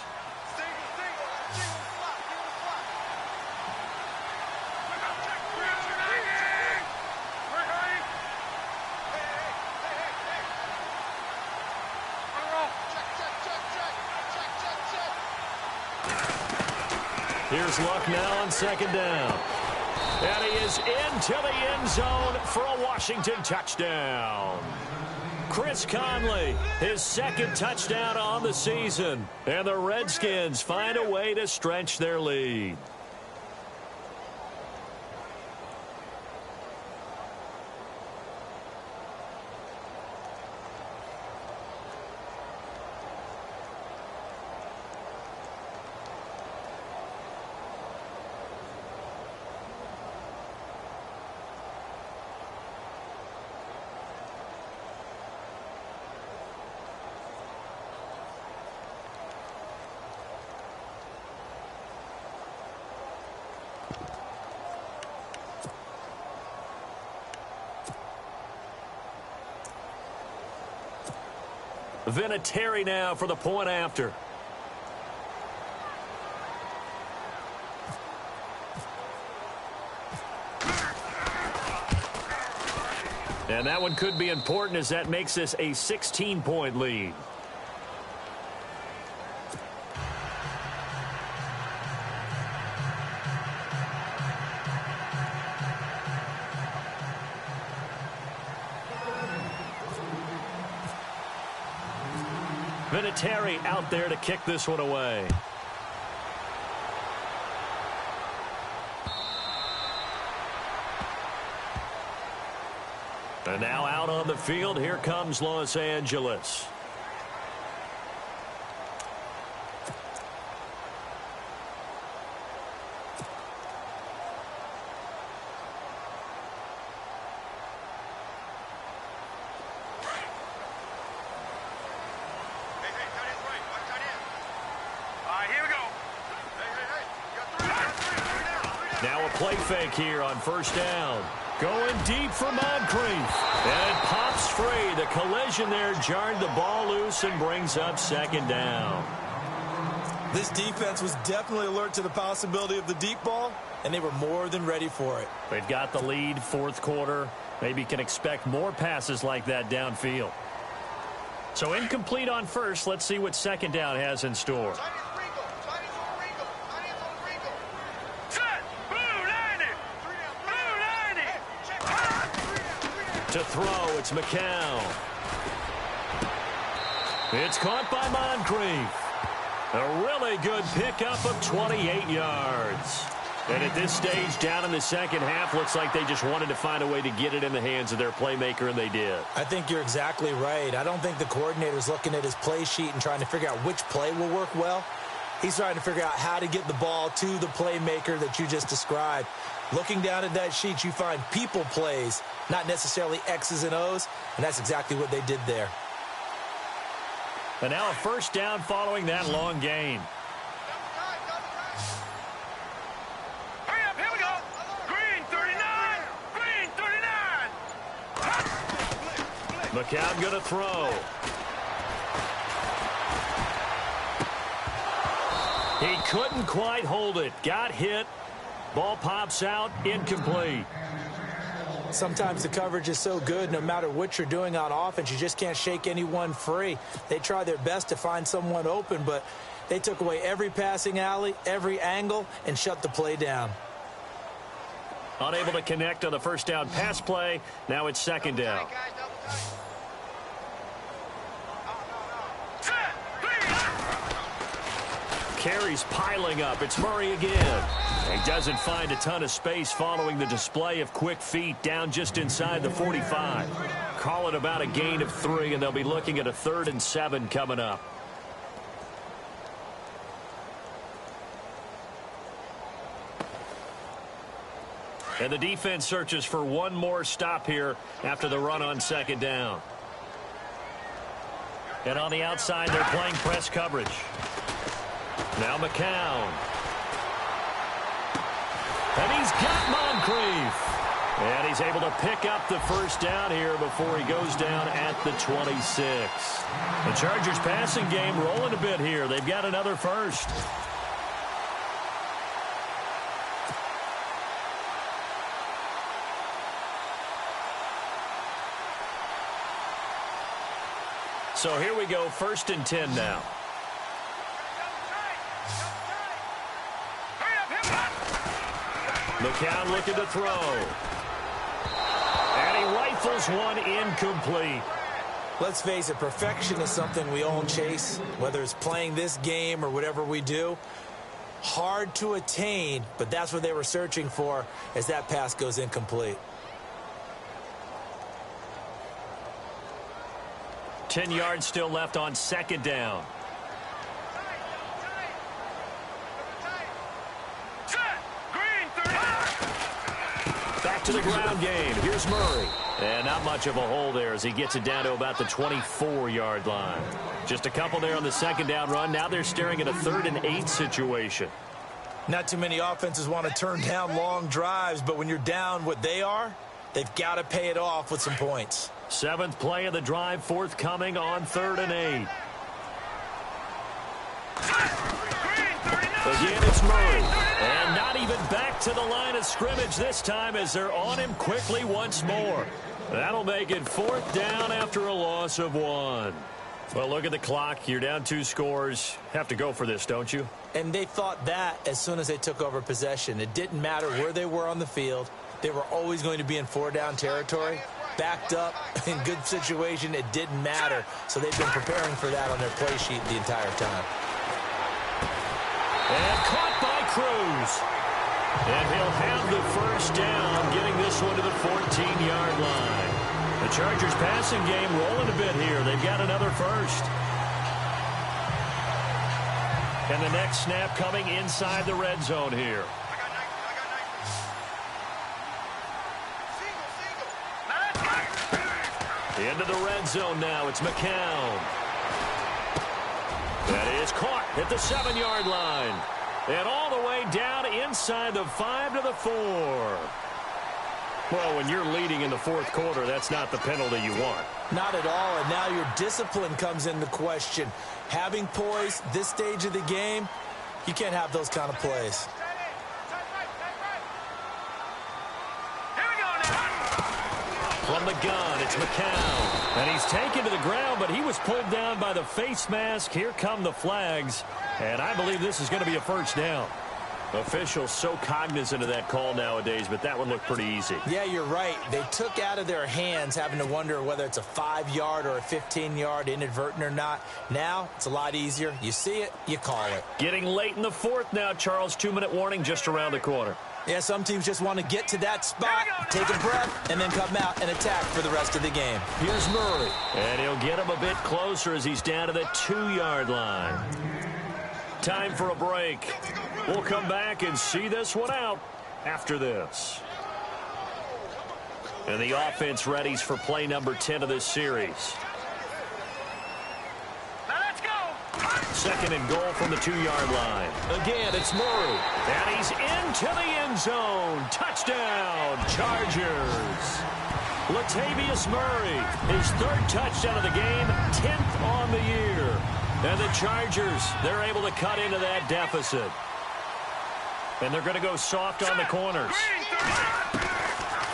Here's Luck now on second down. And he is into the end zone for a Washington touchdown. Chris Conley, his 2nd touchdown on the season. And the Redskins find a way to stretch their lead. Vinatieri now for the point after. And that one could be important as that makes this a 16-point lead. Vinatieri out there to kick this one away. And now out on the field, here comes Los Angeles. Now a play fake here on first down. Going deep for Moncrief. And it pops free. The collision there jarred the ball loose and brings up second down. This defense was definitely alert to the possibility of the deep ball, and they were more than ready for it. They've got the lead, fourth quarter. Maybe can expect more passes like that downfield. So incomplete on first. Let's see what second down has in store. To throw, it's McCown. It's caught by Moncrief. A really good pickup of 28 yards. And at this stage, down in the second half, looks like they just wanted to find a way to get it in the hands of their playmaker, and they did. I think you're exactly right. I don't think the coordinator's looking at his play sheet and trying to figure out which play will work well. He's trying to figure out how to get the ball to the playmaker that you just described. Looking down at that sheet, you find people plays, not necessarily X's and O's, and that's exactly what they did there. And now a first down following that long gain. Hurry up, here we go. Green 39. Green 39. McCown going to throw. He couldn't quite hold it. Got hit. Ball pops out, incomplete. Sometimes the coverage is so good, no matter what you're doing on offense, you just can't shake anyone free. They try their best to find someone open, but they took away every passing alley, every angle, and shut the play down. Unable to connect on the first down pass play. Now it's second down. Carries piling up. It's Murray again. He doesn't find a ton of space following the display of quick feet down just inside the 45. Call it about a gain of 3, and they'll be looking at a 3rd and 7 coming up. And the defense searches for one more stop here after the run on second down. And on the outside, they're playing press coverage. Now McCown. And he's got Moncrief. And he's able to pick up the first down here before he goes down at the 26. The Chargers passing game rolling a bit here. They've got another first. So here we go, 1st and 10 now. McCown looking to throw. And he rifles one incomplete. Let's face it, perfection is something we all chase, whether it's playing this game or whatever we do. Hard to attain, but that's what they were searching for as that pass goes incomplete. 10 yards still left on second down. Back to the ground game. Here's Murray. And not much of a hole there as he gets it down to about the 24-yard line. Just a couple there on the second down run. Now they're staring at a 3rd and 8 situation. Not too many offenses want to turn down long drives, but when you're down what they are, they've got to pay it off with some points. 7th play of the drive, forthcoming on 3rd and 8. Again, it's Murray. And not even back to the line of scrimmage this time as they're on him quickly once more. That'll make it 4th down after a loss of 1. Well, look at the clock. You're down 2 scores. Have to go for this, don't you? And they thought that as soon as they took over possession. It didn't matter where they were on the field. They were always going to be in 4-down territory. Backed up, in good situation, it didn't matter. So they've been preparing for that on their play sheet the entire time. And caught by Cruz. And he'll have the first down, getting this one to the 14-yard line. The Chargers passing game rolling a bit here. They've got another first. And the next snap coming inside the red zone here. Into the red zone now. It's McCown. That is caught at the 7-yard line. And all the way down inside the 5 to the 4. Well, when you're leading in the fourth quarter, that's not the penalty you want. Not at all, and now your discipline comes into question. Having poise this stage of the game, you can't have those kind of plays. From the gun, it's McCown. And he's taken to the ground, but he was pulled down by the face mask. Here come the flags. And I believe this is going to be a first down. Officials so cognizant of that call nowadays, but that one looked pretty easy. Yeah, you're right. They took out of their hands having to wonder whether it's a 5-yard or a 15-yard, inadvertent or not. Now, it's a lot easier. You see it, you call it. Getting late in the fourth now, Charles. 2-minute warning just around the corner. Yeah, some teams just want to get to that spot, take a breath, and then come out and attack for the rest of the game. Here's Murray. And he'll get him a bit closer as he's down to the 2-yard line. Time for a break. We'll come back and see this one out after this. And the offense readies for play number 10 of this series. Second and goal from the 2-yard line. Again, it's Murray. And he's into the end zone. Touchdown, Chargers. Latavius Murray, his third touchdown of the game, 10th on the year. And the Chargers, they're able to cut into that deficit. And they're going to go soft on the corners.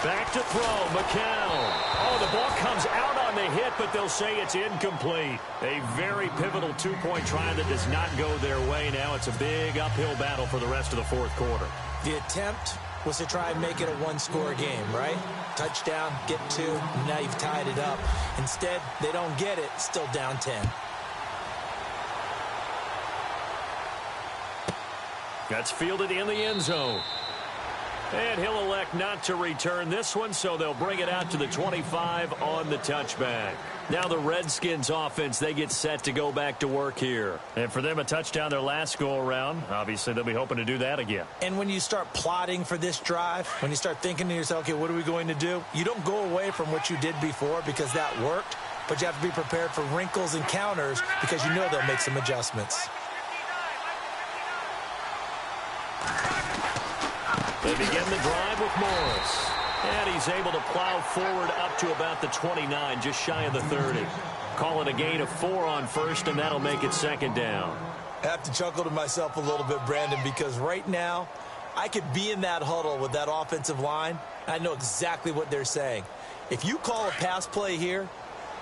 Back to throw, McCown. Oh, the ball comes out on the hit, but they'll say it's incomplete. A very pivotal two-point try that does not go their way. Now it's a big uphill battle for the rest of the fourth quarter. The attempt was to try and make it a one-score game, right? Touchdown, get 2, and now you've tied it up. Instead, they don't get it, still down 10. That's fielded in the end zone. And he'll elect not to return this one, so they'll bring it out to the 25 on the touchback. Now the Redskins offense, they get set to go back to work here. And for them, a touchdown their last go-around. Obviously, they'll be hoping to do that again. And when you start plotting for this drive, when you start thinking to yourself, okay, what are we going to do? You don't go away from what you did before because that worked, but you have to be prepared for wrinkles and counters because you know they'll make some adjustments. They begin the drive with Morris. And he's able to plow forward up to about the 29, just shy of the 30. Call it a gain of 4 on first, and that'll make it second down. I have to chuckle to myself a little bit, Brandon, because right now I could be in that huddle with that offensive line. I know exactly what they're saying. If you call a pass play here,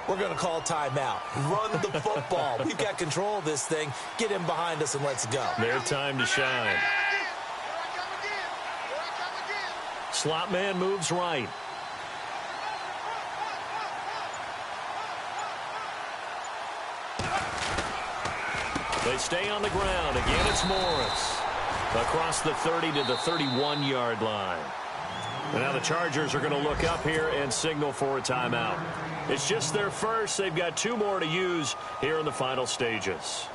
we're going to call timeout. Run the football. We've got control of this thing. Get in behind us and let's go. Their time to shine. Slot man moves right. They stay on the ground. Again, it's Morris. Across the 30 to the 31-yard line. And now the Chargers are going to look up here and signal for a timeout. It's just their first. They've got 2 more to use here in the final stages.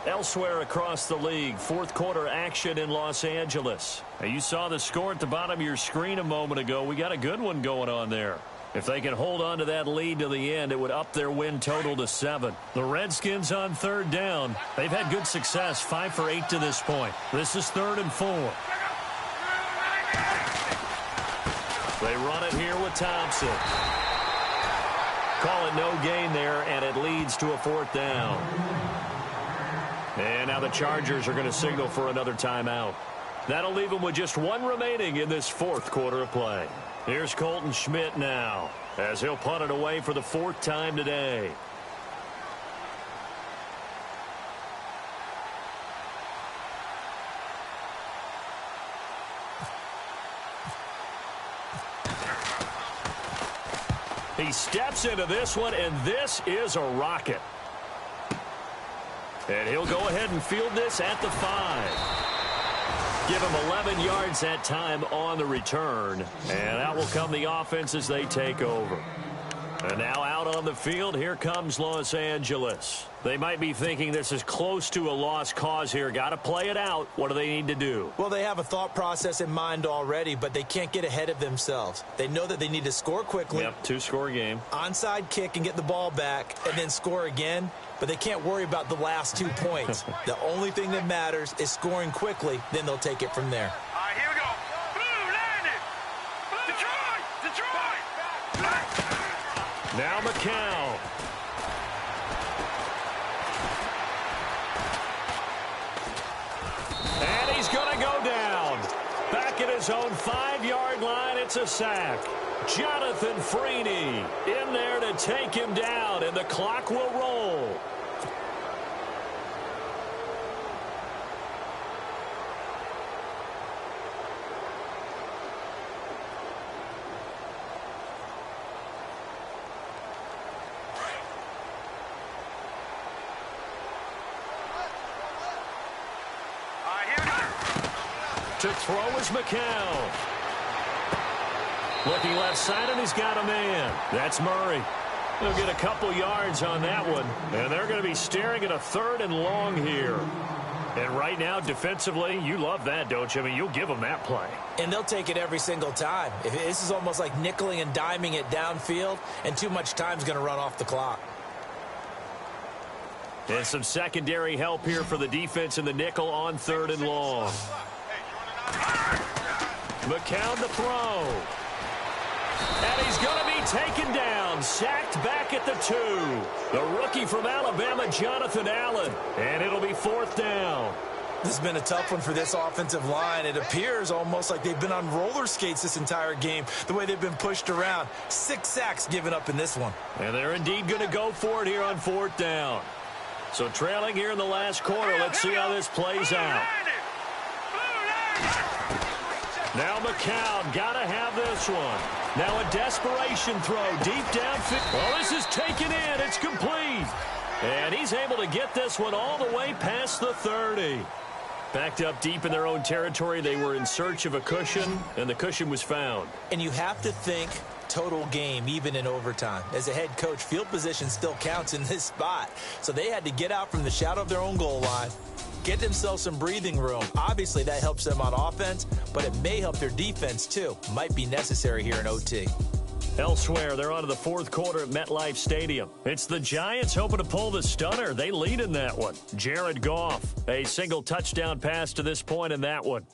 Elsewhere across the league, fourth quarter action in Los Angeles. Now, you saw the score at the bottom of your screen a moment ago. We got a good one going on there. If they can hold on to that lead to the end, it would up their win total to 7. The Redskins on third down. They've had good success, 5 for 8 to this point. This is 3rd and 4. They run it here with Thompson. Call it no gain there, and it leads to a 4th down. And now the Chargers are going to signal for another timeout. That'll leave them with just 1 remaining in this fourth quarter of play. Here's Colton Schmidt now, as he'll punt it away for the 4th time today. He steps into this one, and this is a rocket. And he'll go ahead and field this at the 5. Give him 11 yards that time on the return. And out will come the offense as they take over. And now out on the field, here comes Los Angeles. They might be thinking this is close to a lost cause here. Got to play it out. What do they need to do? Well, they have a thought process in mind already, but they can't get ahead of themselves. They know that they need to score quickly. Yep, 2-score game. Onside kick and get the ball back and then score again. But they can't worry about the last 2 points. The only thing that matters is scoring quickly. Then they'll take it from there. All right, here we go. Blue landed. Detroit. Now McCown. And he's going to go down. Back at his own 5-yard line, it's a sack. Jonathan Freeney in there to take him down, and the clock will roll. To throw is McCown. Looking left side, and he's got a man. That's Murray. They'll get a couple yards on that one, and they're going to be staring at a 3rd and long here. And right now, defensively, you love that, don't you? I mean, you'll give them that play. And they'll take it every single time. This is almost like nickeling and diming it downfield, and too much time's going to run off the clock. And some secondary help here for the defense in the nickel on 3rd and long. McCown to throw. And he's going to be taken down, sacked back at the 2. The rookie from Alabama, Jonathan Allen. And it'll be 4th down. This has been a tough one for this offensive line. It appears almost like they've been on roller skates this entire game, the way they've been pushed around. 6 sacks given up in this one. And they're indeed going to go for it here on 4th down. So trailing here in the last quarter, let's see how this plays out. Now McCown, got to have this one. Now a desperation throw deep downfield. Well, this is taken in. It's complete. And he's able to get this one all the way past the 30. Backed up deep in their own territory, they were in search of a cushion, and the cushion was found. And you have to think total game, even in overtime. As a head coach, field position still counts in this spot. So they had to get out from the shadow of their own goal line, get themselves some breathing room. Obviously, that helps them on offense, but it may help their defense, too. Might be necessary here in OT. Elsewhere, they're on to the 4th quarter at MetLife Stadium. It's the Giants hoping to pull the stunner. They lead in that one. Jared Goff, a single touchdown pass to this point in that one.